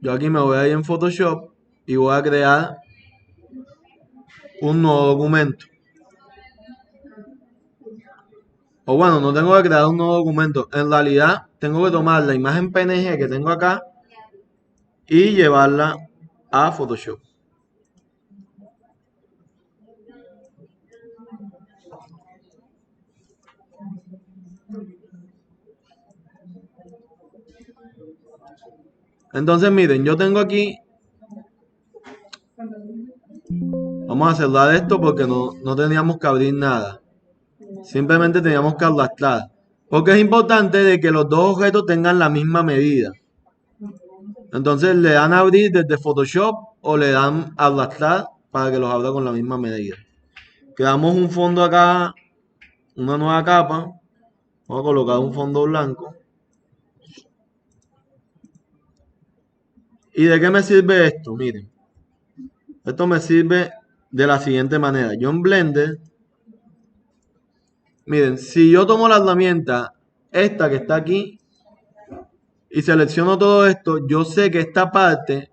[SPEAKER 1] Yo aquí me voy a ir en Photoshop y voy a crear un nuevo documento. O bueno, no tengo que crear un nuevo documento. En realidad, tengo que tomar la imagen PNG que tengo acá y llevarla a Photoshop. Entonces, miren, yo tengo aquí. Vamos a cerrar esto porque no teníamos que abrir nada. Simplemente teníamos que arrastrar. Porque es importante de que los dos objetos tengan la misma medida. Entonces le dan a abrir desde Photoshop o le dan a arrastrar para que los abra con la misma medida. Creamos un fondo acá, una nueva capa. Vamos a colocar un fondo blanco. ¿Y de qué me sirve esto? Miren. Esto me sirve de la siguiente manera. Yo en Blender miren, si yo tomo la herramienta, esta que está aquí, y selecciono todo esto, yo sé que esta parte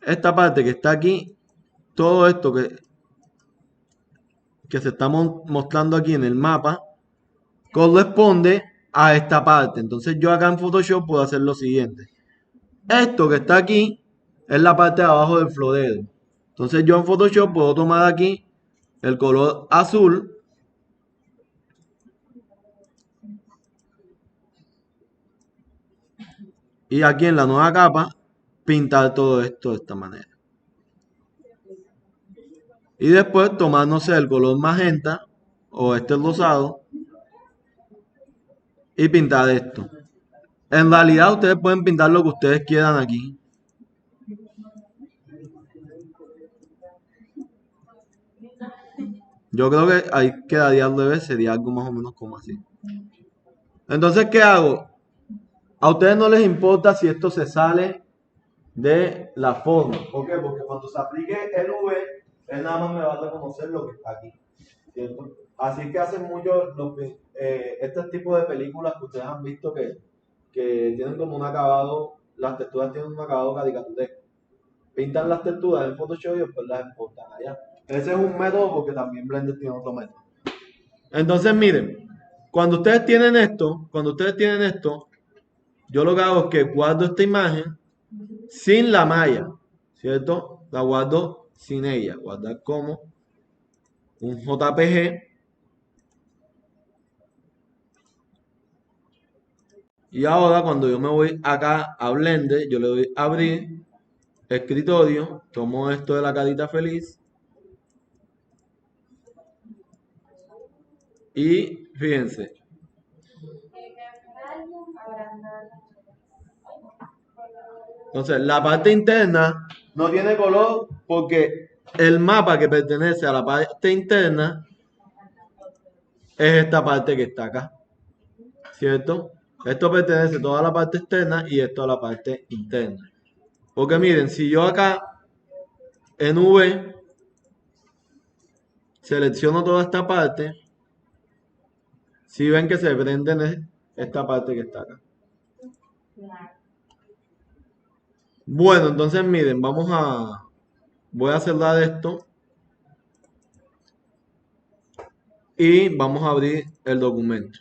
[SPEAKER 1] que está aquí, todo esto que se está mostrando aquí en el mapa, corresponde a esta parte. Entonces yo acá en Photoshop puedo hacer lo siguiente. Esto que está aquí es la parte de abajo del florero. Entonces yo en Photoshop puedo tomar aquí el color azul y aquí en la nueva capa pintar todo esto de esta manera. Y después tomar, no sé, el color magenta o este rosado y pintar esto. En realidad ustedes pueden pintar lo que ustedes quieran aquí. Yo creo que ahí quedaría al revés, sería algo más o menos como así. Entonces, ¿qué hago? A ustedes no les importa si esto se sale de la forma. ¿Por qué? Porque cuando se aplique el V, él nada más me va a reconocer lo que está aquí. ¿Cierto? Así que hacen mucho este tipo de películas que ustedes han visto que tienen como un acabado, las texturas tienen un acabado caricaturesco. Pintan las texturas en Photoshop y después las exportan allá. Ese es un método porque también Blender tiene otro método. Entonces, miren, cuando ustedes tienen esto, yo lo que hago es que guardo esta imagen sin la malla, ¿cierto? La guardo sin ella, guardar como un JPG. Y ahora cuando yo me voy acá a Blender, yo le doy a abrir, escritorio, tomo esto de la carita feliz y fíjense. Entonces, la parte interna no tiene color porque el mapa que pertenece a la parte interna es esta parte que está acá, ¿cierto? Esto pertenece a toda la parte externa y esto a la parte interna. Porque miren, si yo acá en V selecciono toda esta parte, si ven que se prende esta parte que está acá. Bueno, entonces miren, voy a cerrar esto y vamos a abrir el documento.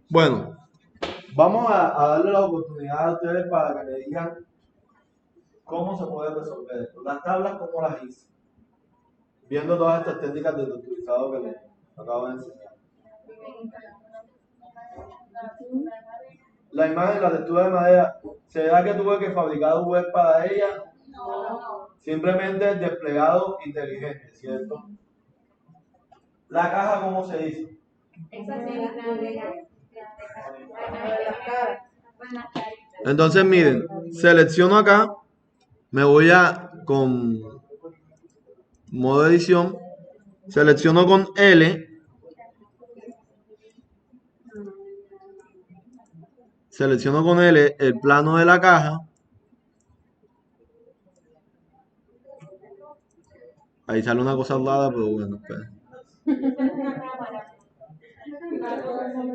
[SPEAKER 1] Bueno, vamos a darle la oportunidad a ustedes para que me digan cómo se puede resolver esto. Las tablas, ¿cómo las hice? Viendo todas estas técnicas de texturizado que les acabo de enseñar. La imagen, la textura de madera, ¿será que tuve que fabricar un web para ella?
[SPEAKER 2] No.
[SPEAKER 1] Simplemente desplegado inteligente, ¿cierto? La caja, ¿cómo se hizo? Entonces, miren, selecciono acá, me voy con modo edición, selecciono con L, selecciono con L el plano de la caja. Ahí sale una cosa rara, pero bueno, espera.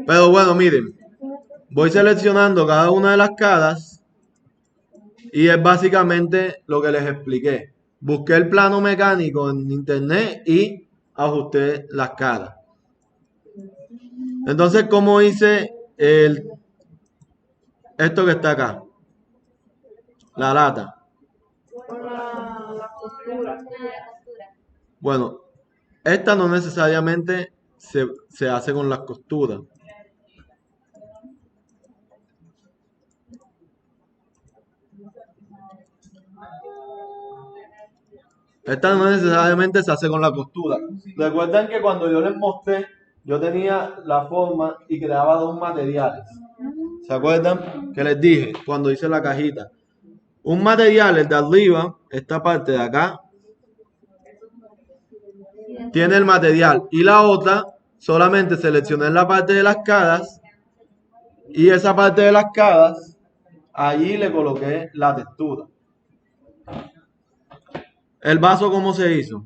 [SPEAKER 1] Pero bueno, miren, voy seleccionando cada una de las caras y es básicamente lo que les expliqué. Busqué el plano mecánico en internet y ajusté las caras. Entonces, ¿cómo hice esto que está acá? La lata. Bueno, esta no necesariamente se hace con las costuras. Esta no necesariamente se hace con la costura. Recuerden que cuando yo les mostré, yo tenía la forma y creaba dos materiales. ¿Se acuerdan? Que les dije cuando hice la cajita. Un material, el de arriba, esta parte de acá, tiene el material. Y la otra, solamente seleccioné la parte de las caras. Y esa parte de las caras, Allí le coloqué la textura. ¿El vaso cómo se hizo?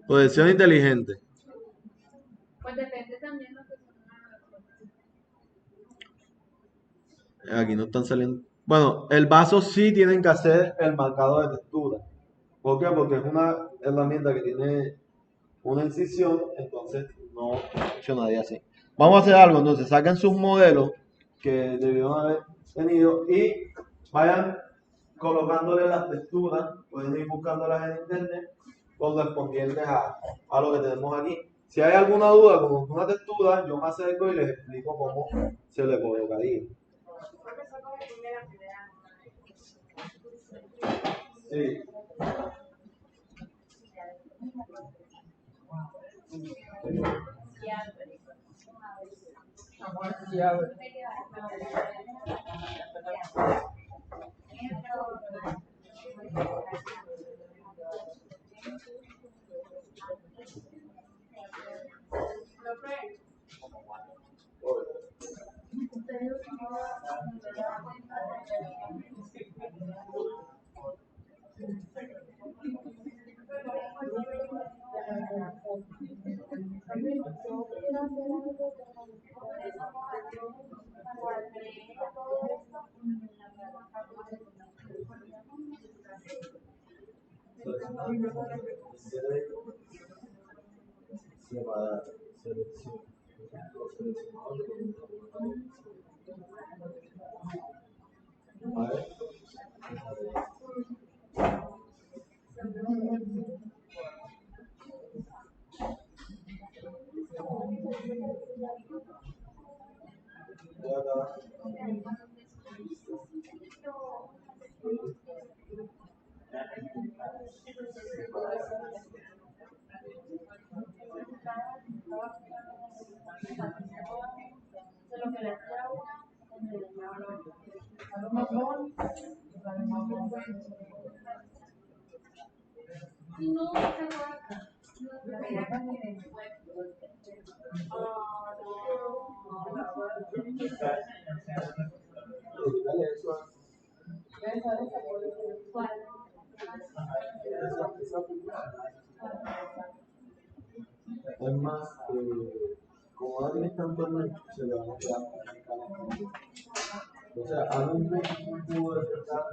[SPEAKER 1] Proyección inteligente.
[SPEAKER 2] Pues depende también lo que son
[SPEAKER 1] Aquí no están saliendo. Bueno, el vaso sí tienen que hacer el marcado de textura. ¿Por qué? Porque es una herramienta que tiene una incisión, entonces no funcionaría así. Vamos a hacer algo, entonces saquen sus modelos que debieron haber tenido y vayan colocándole las texturas, pueden ir buscándolas en internet correspondientes a lo que tenemos aquí. Si hay alguna duda con una textura, yo me acerco y les explico cómo se le colocaría. Sí. Es más, como ahora mismo están tornando, se le van a quedar calentando. O sea, hagan un cubo de pescar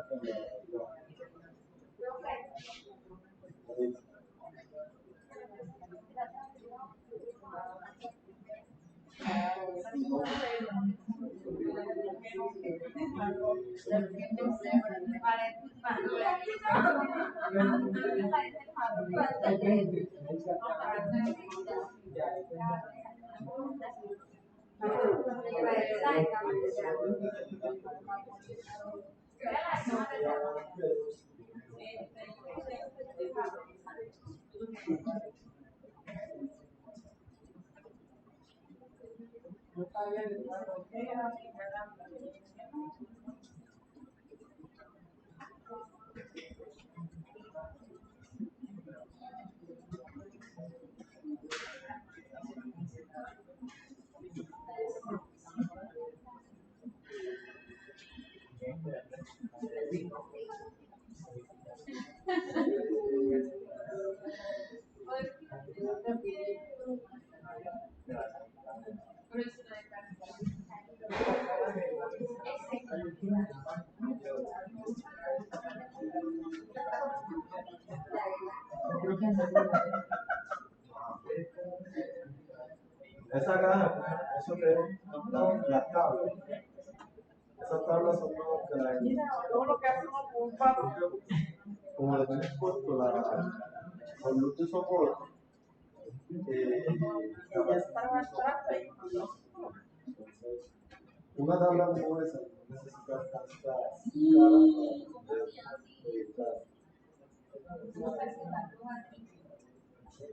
[SPEAKER 1] esa caja, eso que es las tablas. Esas tablas son como que todo lo que hacemos con un palo. Como le tienes puesto con luz de soporte. Una tabla como esa necesita alcanzar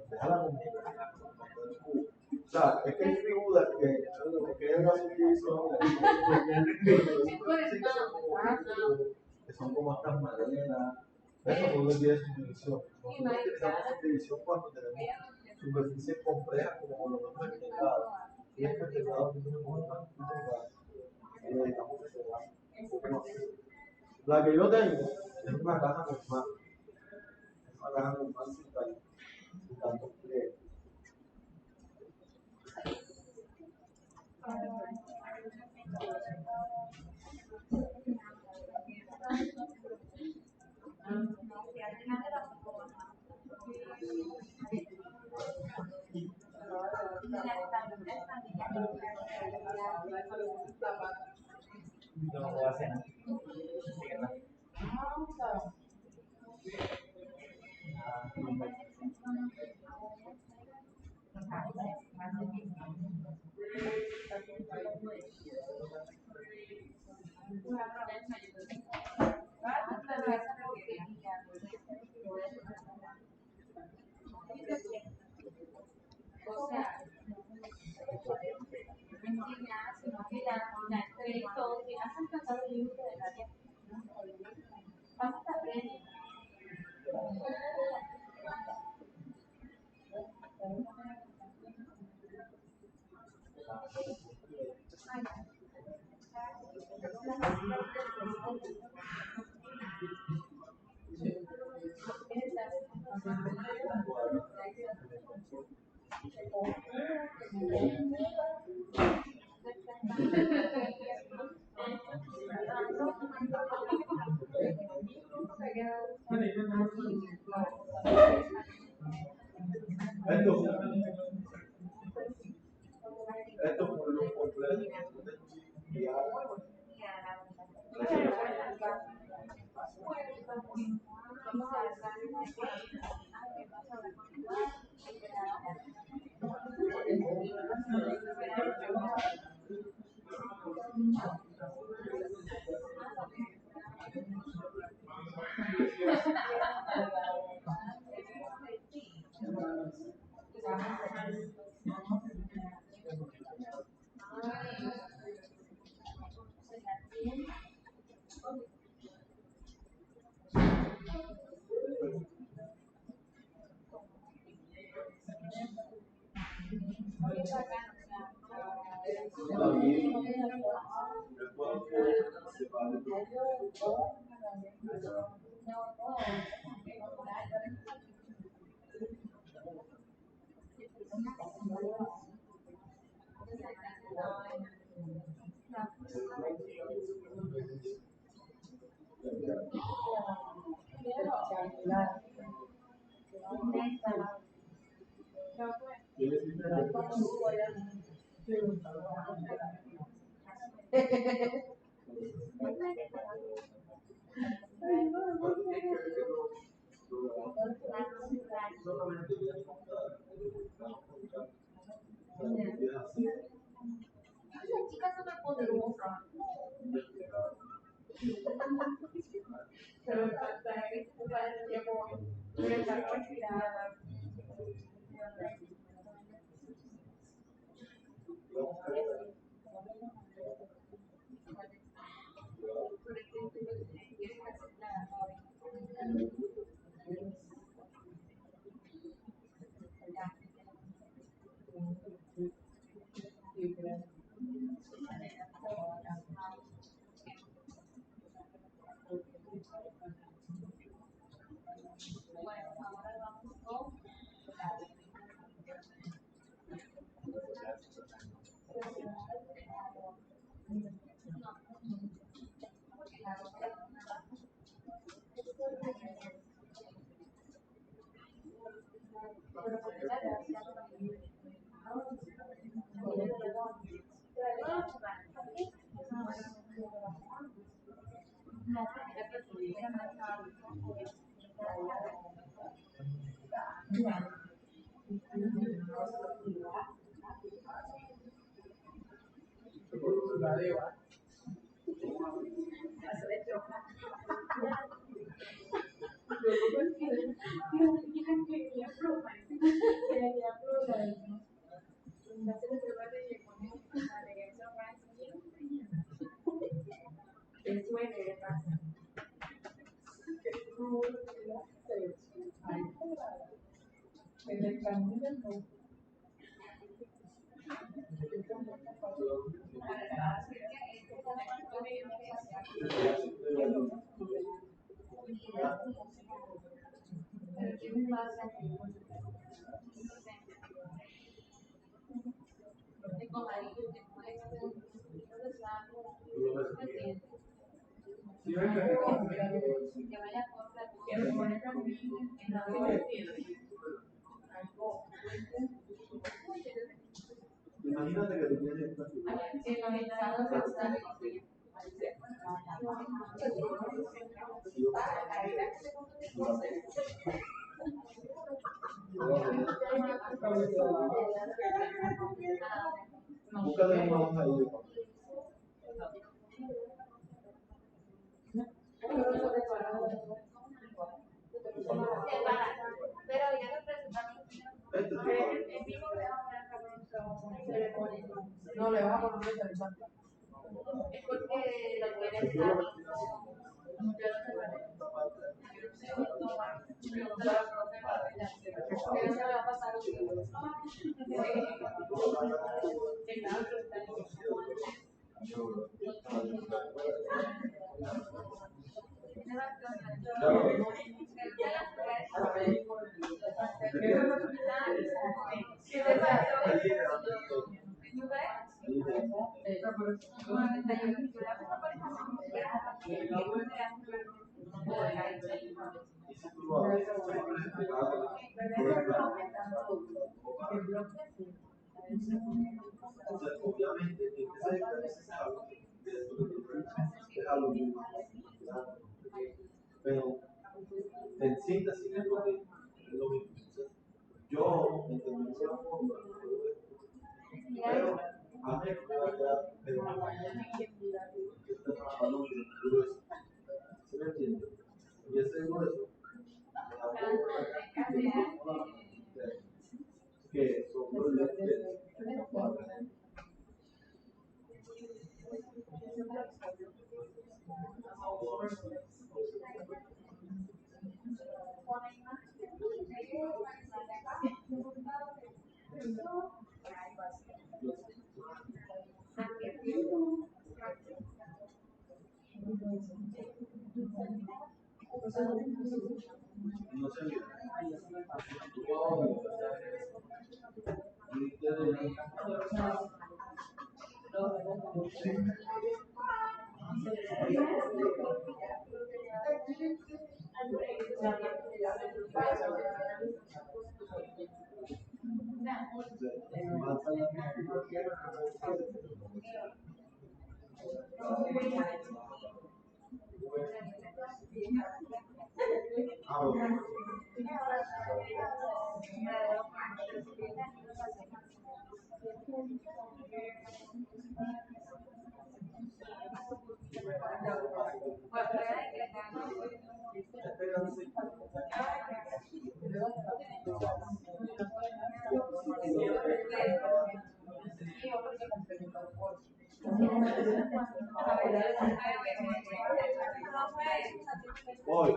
[SPEAKER 1] déjala como o sea, es que hay figuras que es el gaso que hizo. son como estas maderas. Eso no tiene subdivisión. Nosotros utilizamos subdivisión cuando tenemos superficies complejas como lo vemos en el teclado. Y este teclado tiene un teclado y le dedicamos ese teclado. La que yo tengo es una caja normal. Es una caja normal sin tantos pliegues.
[SPEAKER 3] Yo no puedo hacer nada.
[SPEAKER 2] O sea, mentira, sino que ya entre todos, que has alcanzado el límite de la dieta. Vas a estar bien.
[SPEAKER 1] Esto por lo completo.
[SPEAKER 2] La chica súper poderosa. Pero hasta que se va el tiempo, está conspirada. Bueno, ahora vamos con
[SPEAKER 1] Imagínate que tú tienes esta búscate una hoja ahí.
[SPEAKER 2] Pero ya lo presentamos. En vivo
[SPEAKER 4] no le vas a poner interesante.
[SPEAKER 2] es porque lo pueden estar. Pero se va a pasar
[SPEAKER 1] Obviamente, es algo muy malo, pero en síntesis es lo mismo. Yo entendí una forma, pero a mí me va a quedar que está trabajando grueso. ¿Sí me entiendes? Y ese grueso que son los que no se mira. Hoy.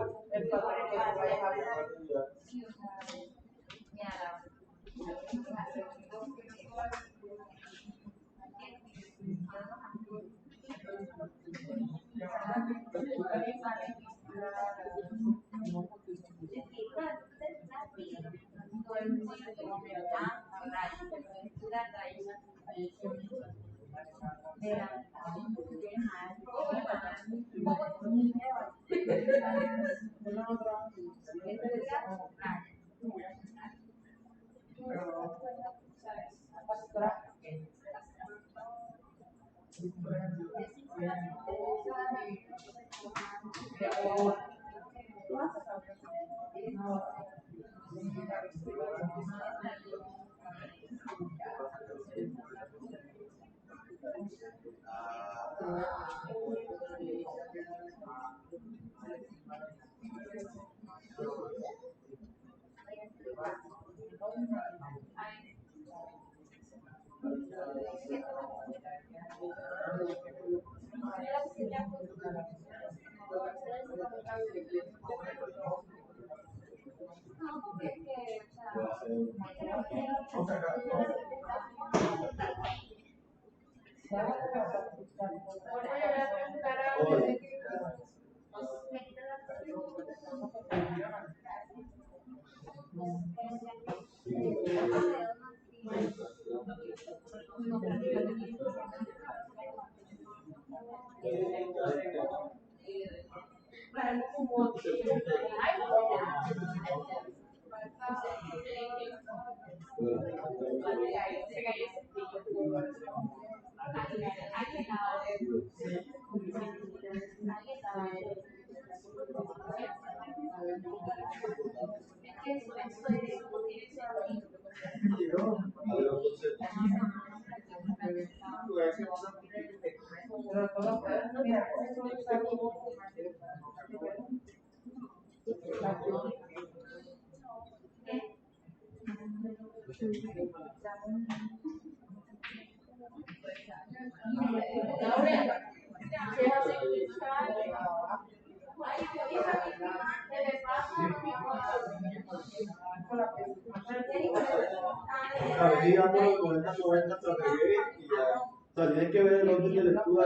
[SPEAKER 1] Claro, digamos, 90-90 hasta que y ya. O sea, tienes que ver el orden de lectura.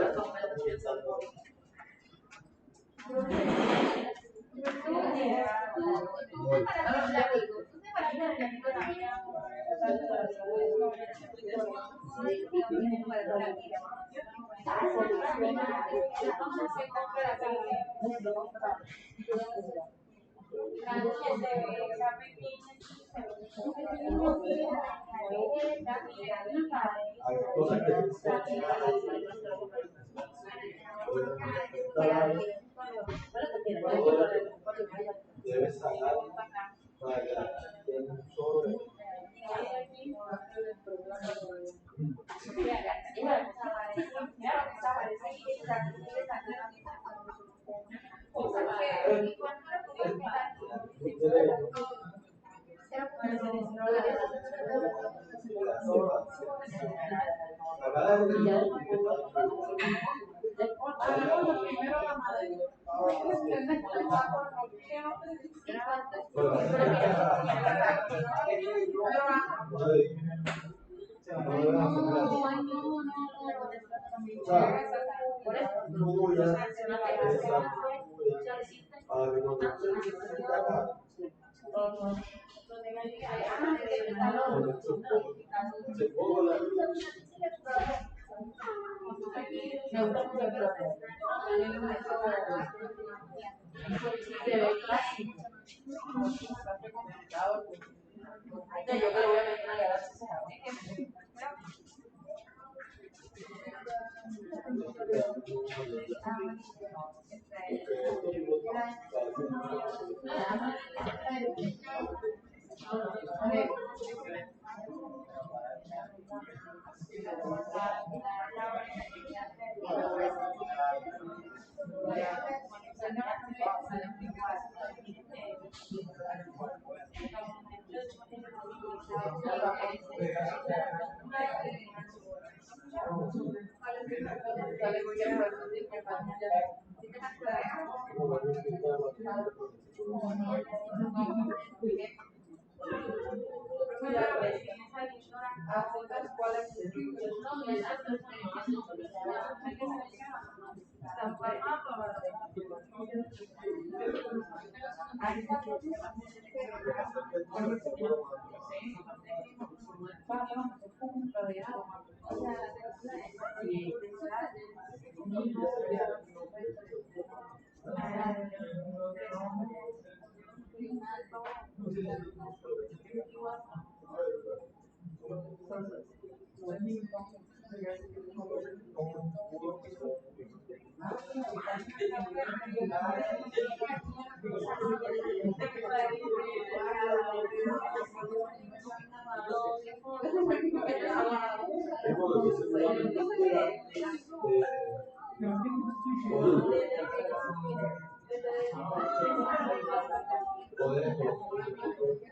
[SPEAKER 1] Hay cosas que debes sacar para que un solo.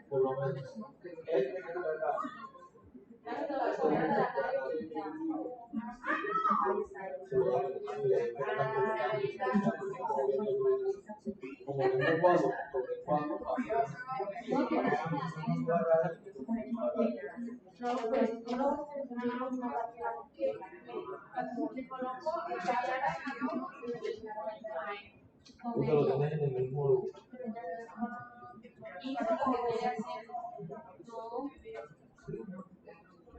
[SPEAKER 1] Por lo menos. Tú te lo tienes en el mismo lugar.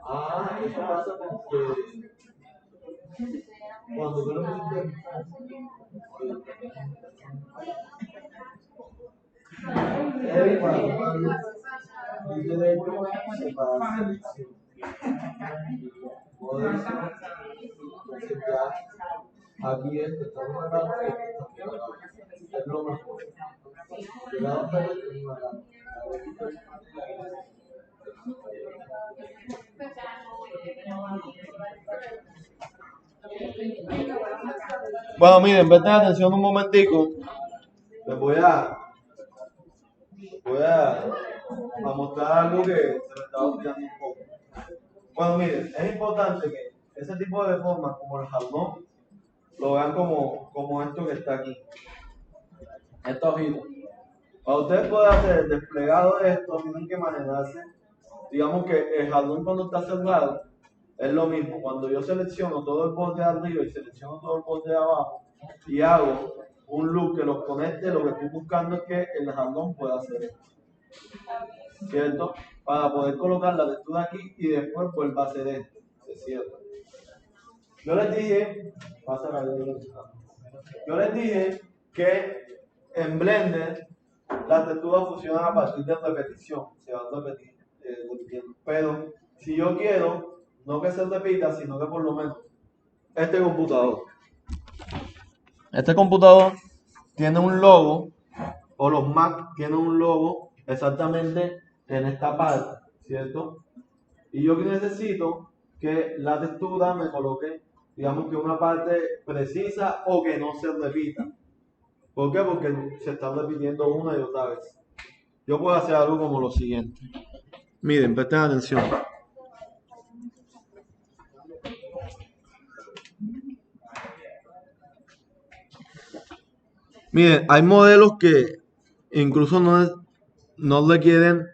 [SPEAKER 1] Ah, eso pasa porque cuando tú lo metes aquí está una parte es lo mejor. Bueno, miren, presten atención un momentico. Les voy a mostrar algo que se me estaba olvidando un poco. Bueno, miren, es importante que ese tipo de deformas como el jalón lo vean como esto que está aquí. Esta hojita. Para ustedes poder hacer el desplegado de esto, tienen que manejarse. Digamos que el jalón cuando está cerrado es lo mismo. Cuando yo selecciono todo el borde de arriba y selecciono todo el borde de abajo y hago un loop que los conecte, lo que estoy buscando es que el jalón pueda hacer esto. ¿Cierto? Para poder colocar la textura aquí y después vuelva a hacer esto. Se cierra. Yo les dije que en Blender las texturas funcionan a partir de repetición, se van repitiendo. Pero si yo quiero, no que se repita, sino que por lo menos este computador tiene un logo, o los Mac tienen un logo exactamente en esta parte, ¿cierto? Y yo necesito que la textura me coloque, digamos que una parte precisa o que no se repita. ¿Por qué? Porque se está repitiendo una y otra vez. Yo puedo hacer algo como lo siguiente. Miren, presten atención. Miren, hay modelos que incluso no requieren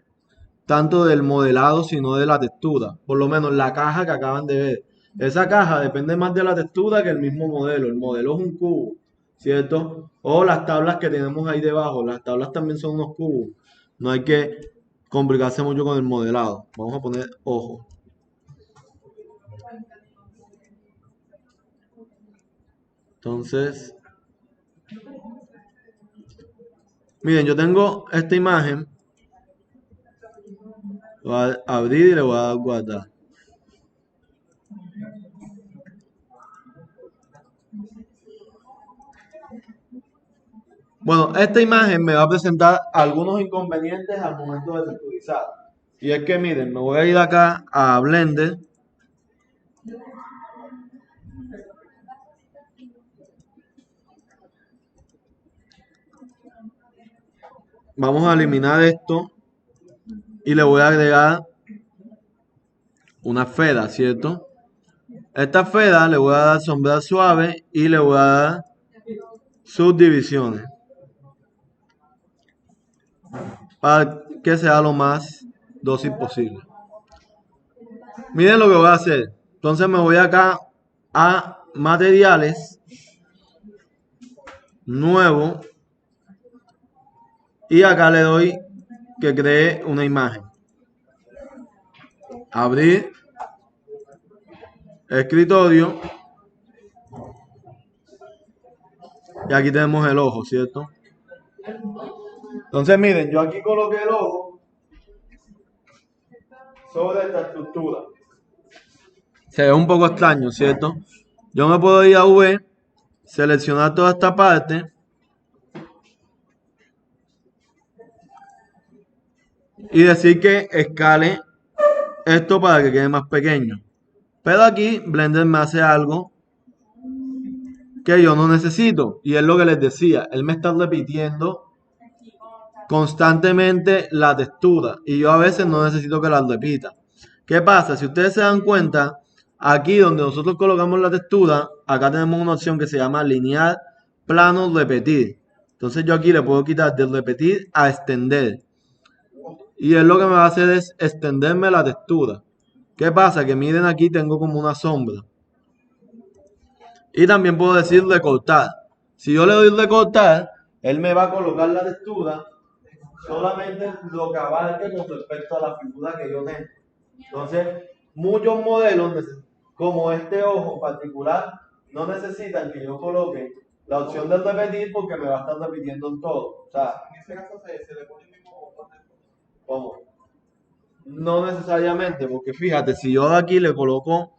[SPEAKER 1] tanto del modelado, sino de la textura. Por lo menos la caja que acaban de ver. Esa caja depende más de la textura que el mismo modelo. El modelo es un cubo, ¿cierto? O las tablas que tenemos ahí debajo. Las tablas también son unos cubos. No hay que complicarse mucho con el modelado. Vamos a poner ojo. Entonces, miren, yo tengo esta imagen. Voy a abrir y le voy a dar guardar. Bueno, esta imagen me va a presentar algunos inconvenientes al momento de texturizar. Y es que miren, me voy a ir acá a Blender. Vamos a eliminar esto y le voy a agregar una feda, ¿cierto? Esta feda le voy a dar sombra suave y le voy a dar subdivisiones para que sea lo más dócil posible. Miren lo que voy a hacer. Entonces me voy acá a materiales, nuevo, y acá le doy que cree una imagen. Abrir, escritorio, y aquí tenemos el ojo, ¿cierto? Entonces miren, yo aquí coloqué el ojo sobre esta estructura. Se ve un poco extraño, ¿cierto? Yo me puedo ir a V, seleccionar toda esta parte y decir que escale esto para que quede más pequeño. Pero aquí Blender me hace algo que yo no necesito, y es lo que les decía, él me está repitiendo constantemente la textura y yo a veces no necesito que la repita. ¿Qué pasa? Si ustedes se dan cuenta, aquí donde nosotros colocamos la textura, acá tenemos una opción que se llama lineal, plano, repetir. Entonces yo aquí le puedo quitar de repetir a extender. Y él lo que me va a hacer es extenderme la textura. ¿Qué pasa? Que miren aquí tengo como una sombra. Y también puedo decir recortar. Si yo le doy recortar, él me va a colocar la textura solamente lo que abarque con respecto a la figura que yo tengo. Entonces, muchos modelos, como este ojo en particular, no necesitan que yo coloque la opción de repetir porque me va a estar repitiendo en todo. O sea, en ese caso se le pone el mismo botón de fondo. ¿Cómo? No necesariamente, porque fíjate, si yo de aquí le coloco,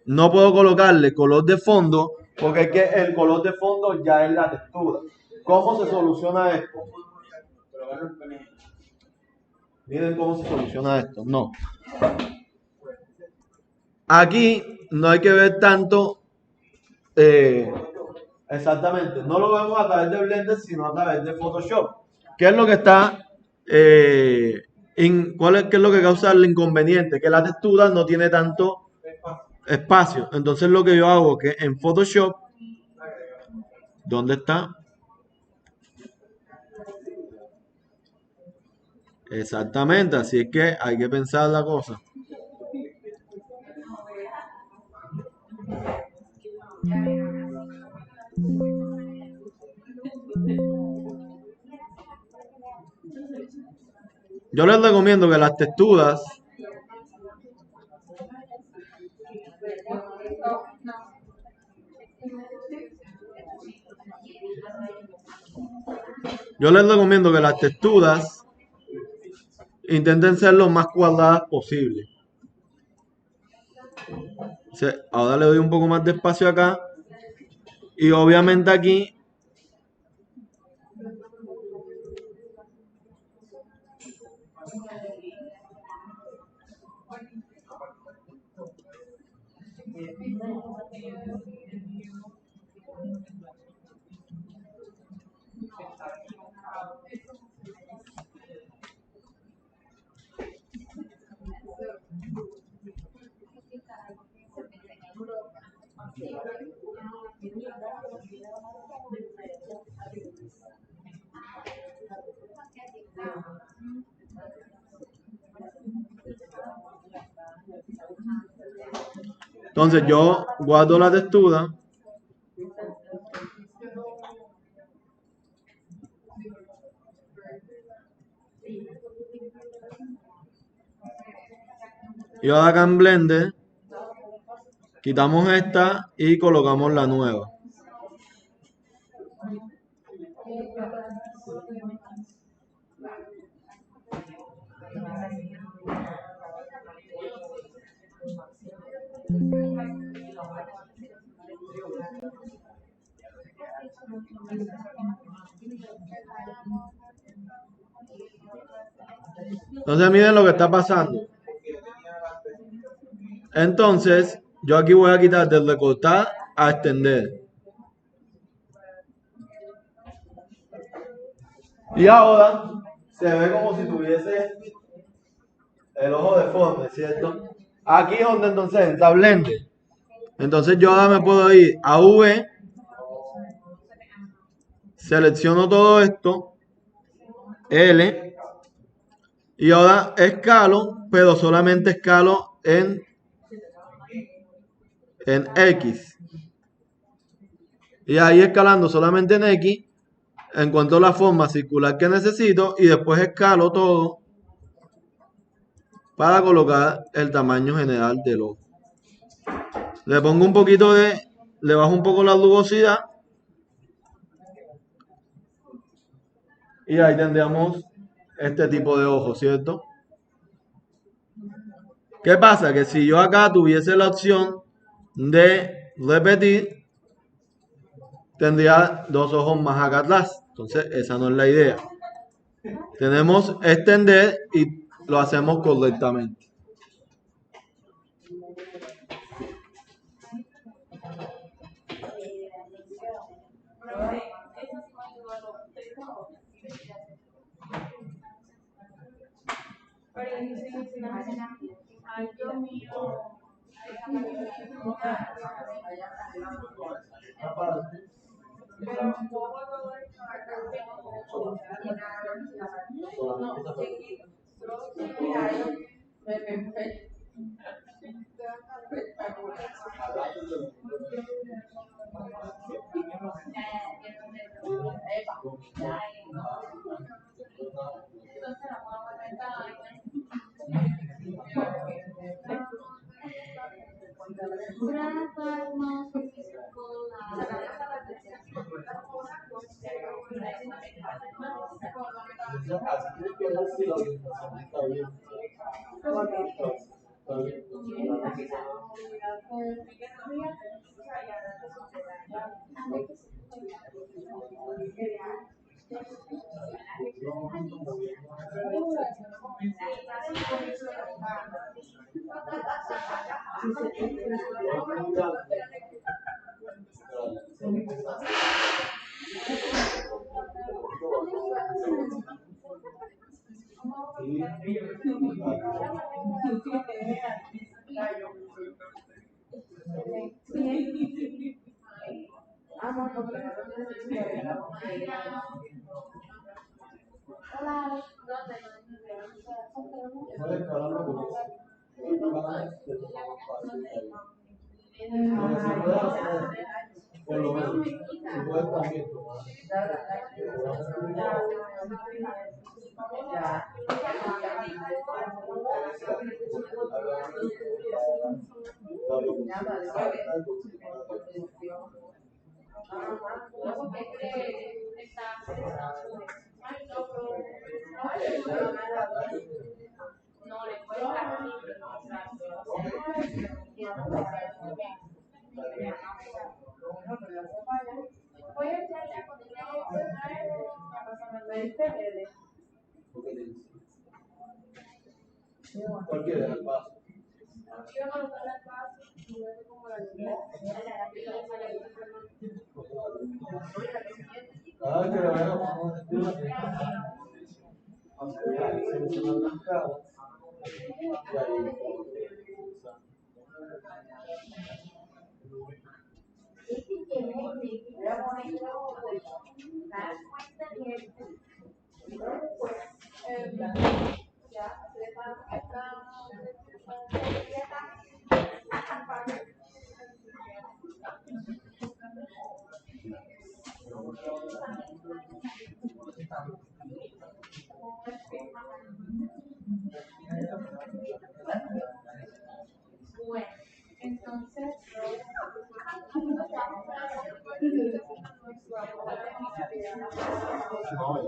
[SPEAKER 1] no puedo colocarle color de fondo, porque es que el color de fondo ya es la textura. ¿Cómo se soluciona esto? Miren cómo se soluciona esto. No. Aquí no hay que ver tanto exactamente. No lo vemos a través de Blender, sino a través de Photoshop. ¿Qué es lo que está? ¿Qué es lo que causa el inconveniente? Que la textura no tiene tanto espacio. Entonces lo que yo hago es que en Photoshop, ¿dónde está? Exactamente, así es que hay que pensar la cosa. Yo les recomiendo que las texturas intenten ser lo más cuadradas posible. Ahora le doy un poco más de espacio acá. Y obviamente aquí entonces yo guardo la textura. Y ahora acá en Blender quitamos esta y colocamos la nueva. Entonces miren lo que está pasando. Entonces yo aquí voy a quitar de recortar a extender. Y ahora se ve como si tuviese el ojo deforme, ¿cierto? Aquí es donde entonces entra Blender. Entonces yo ahora me puedo ir a V, selecciono todo esto, L, y ahora escalo, pero solamente escalo en X. Y ahí escalando solamente en X, encuentro la forma circular que necesito y después escalo todo para colocar el tamaño general del ojo. Le pongo un poquito le bajo un poco la rugosidad y ahí tendríamos este tipo de ojo, ¿cierto? ¿Qué pasa? Que si yo acá tuviese la opción de repetir, tendría dos ojos más acá atrás. Entonces, esa no es la idea. Tenemos extender y lo hacemos correctamente. Por lo menos, si puedes también tomar. Cualquiera del paso. Cada vez que la veamos, vamos a sentir una sensación. Se nos arrancaba. Y ahí.
[SPEAKER 2] Bueno, entonces,
[SPEAKER 1] No,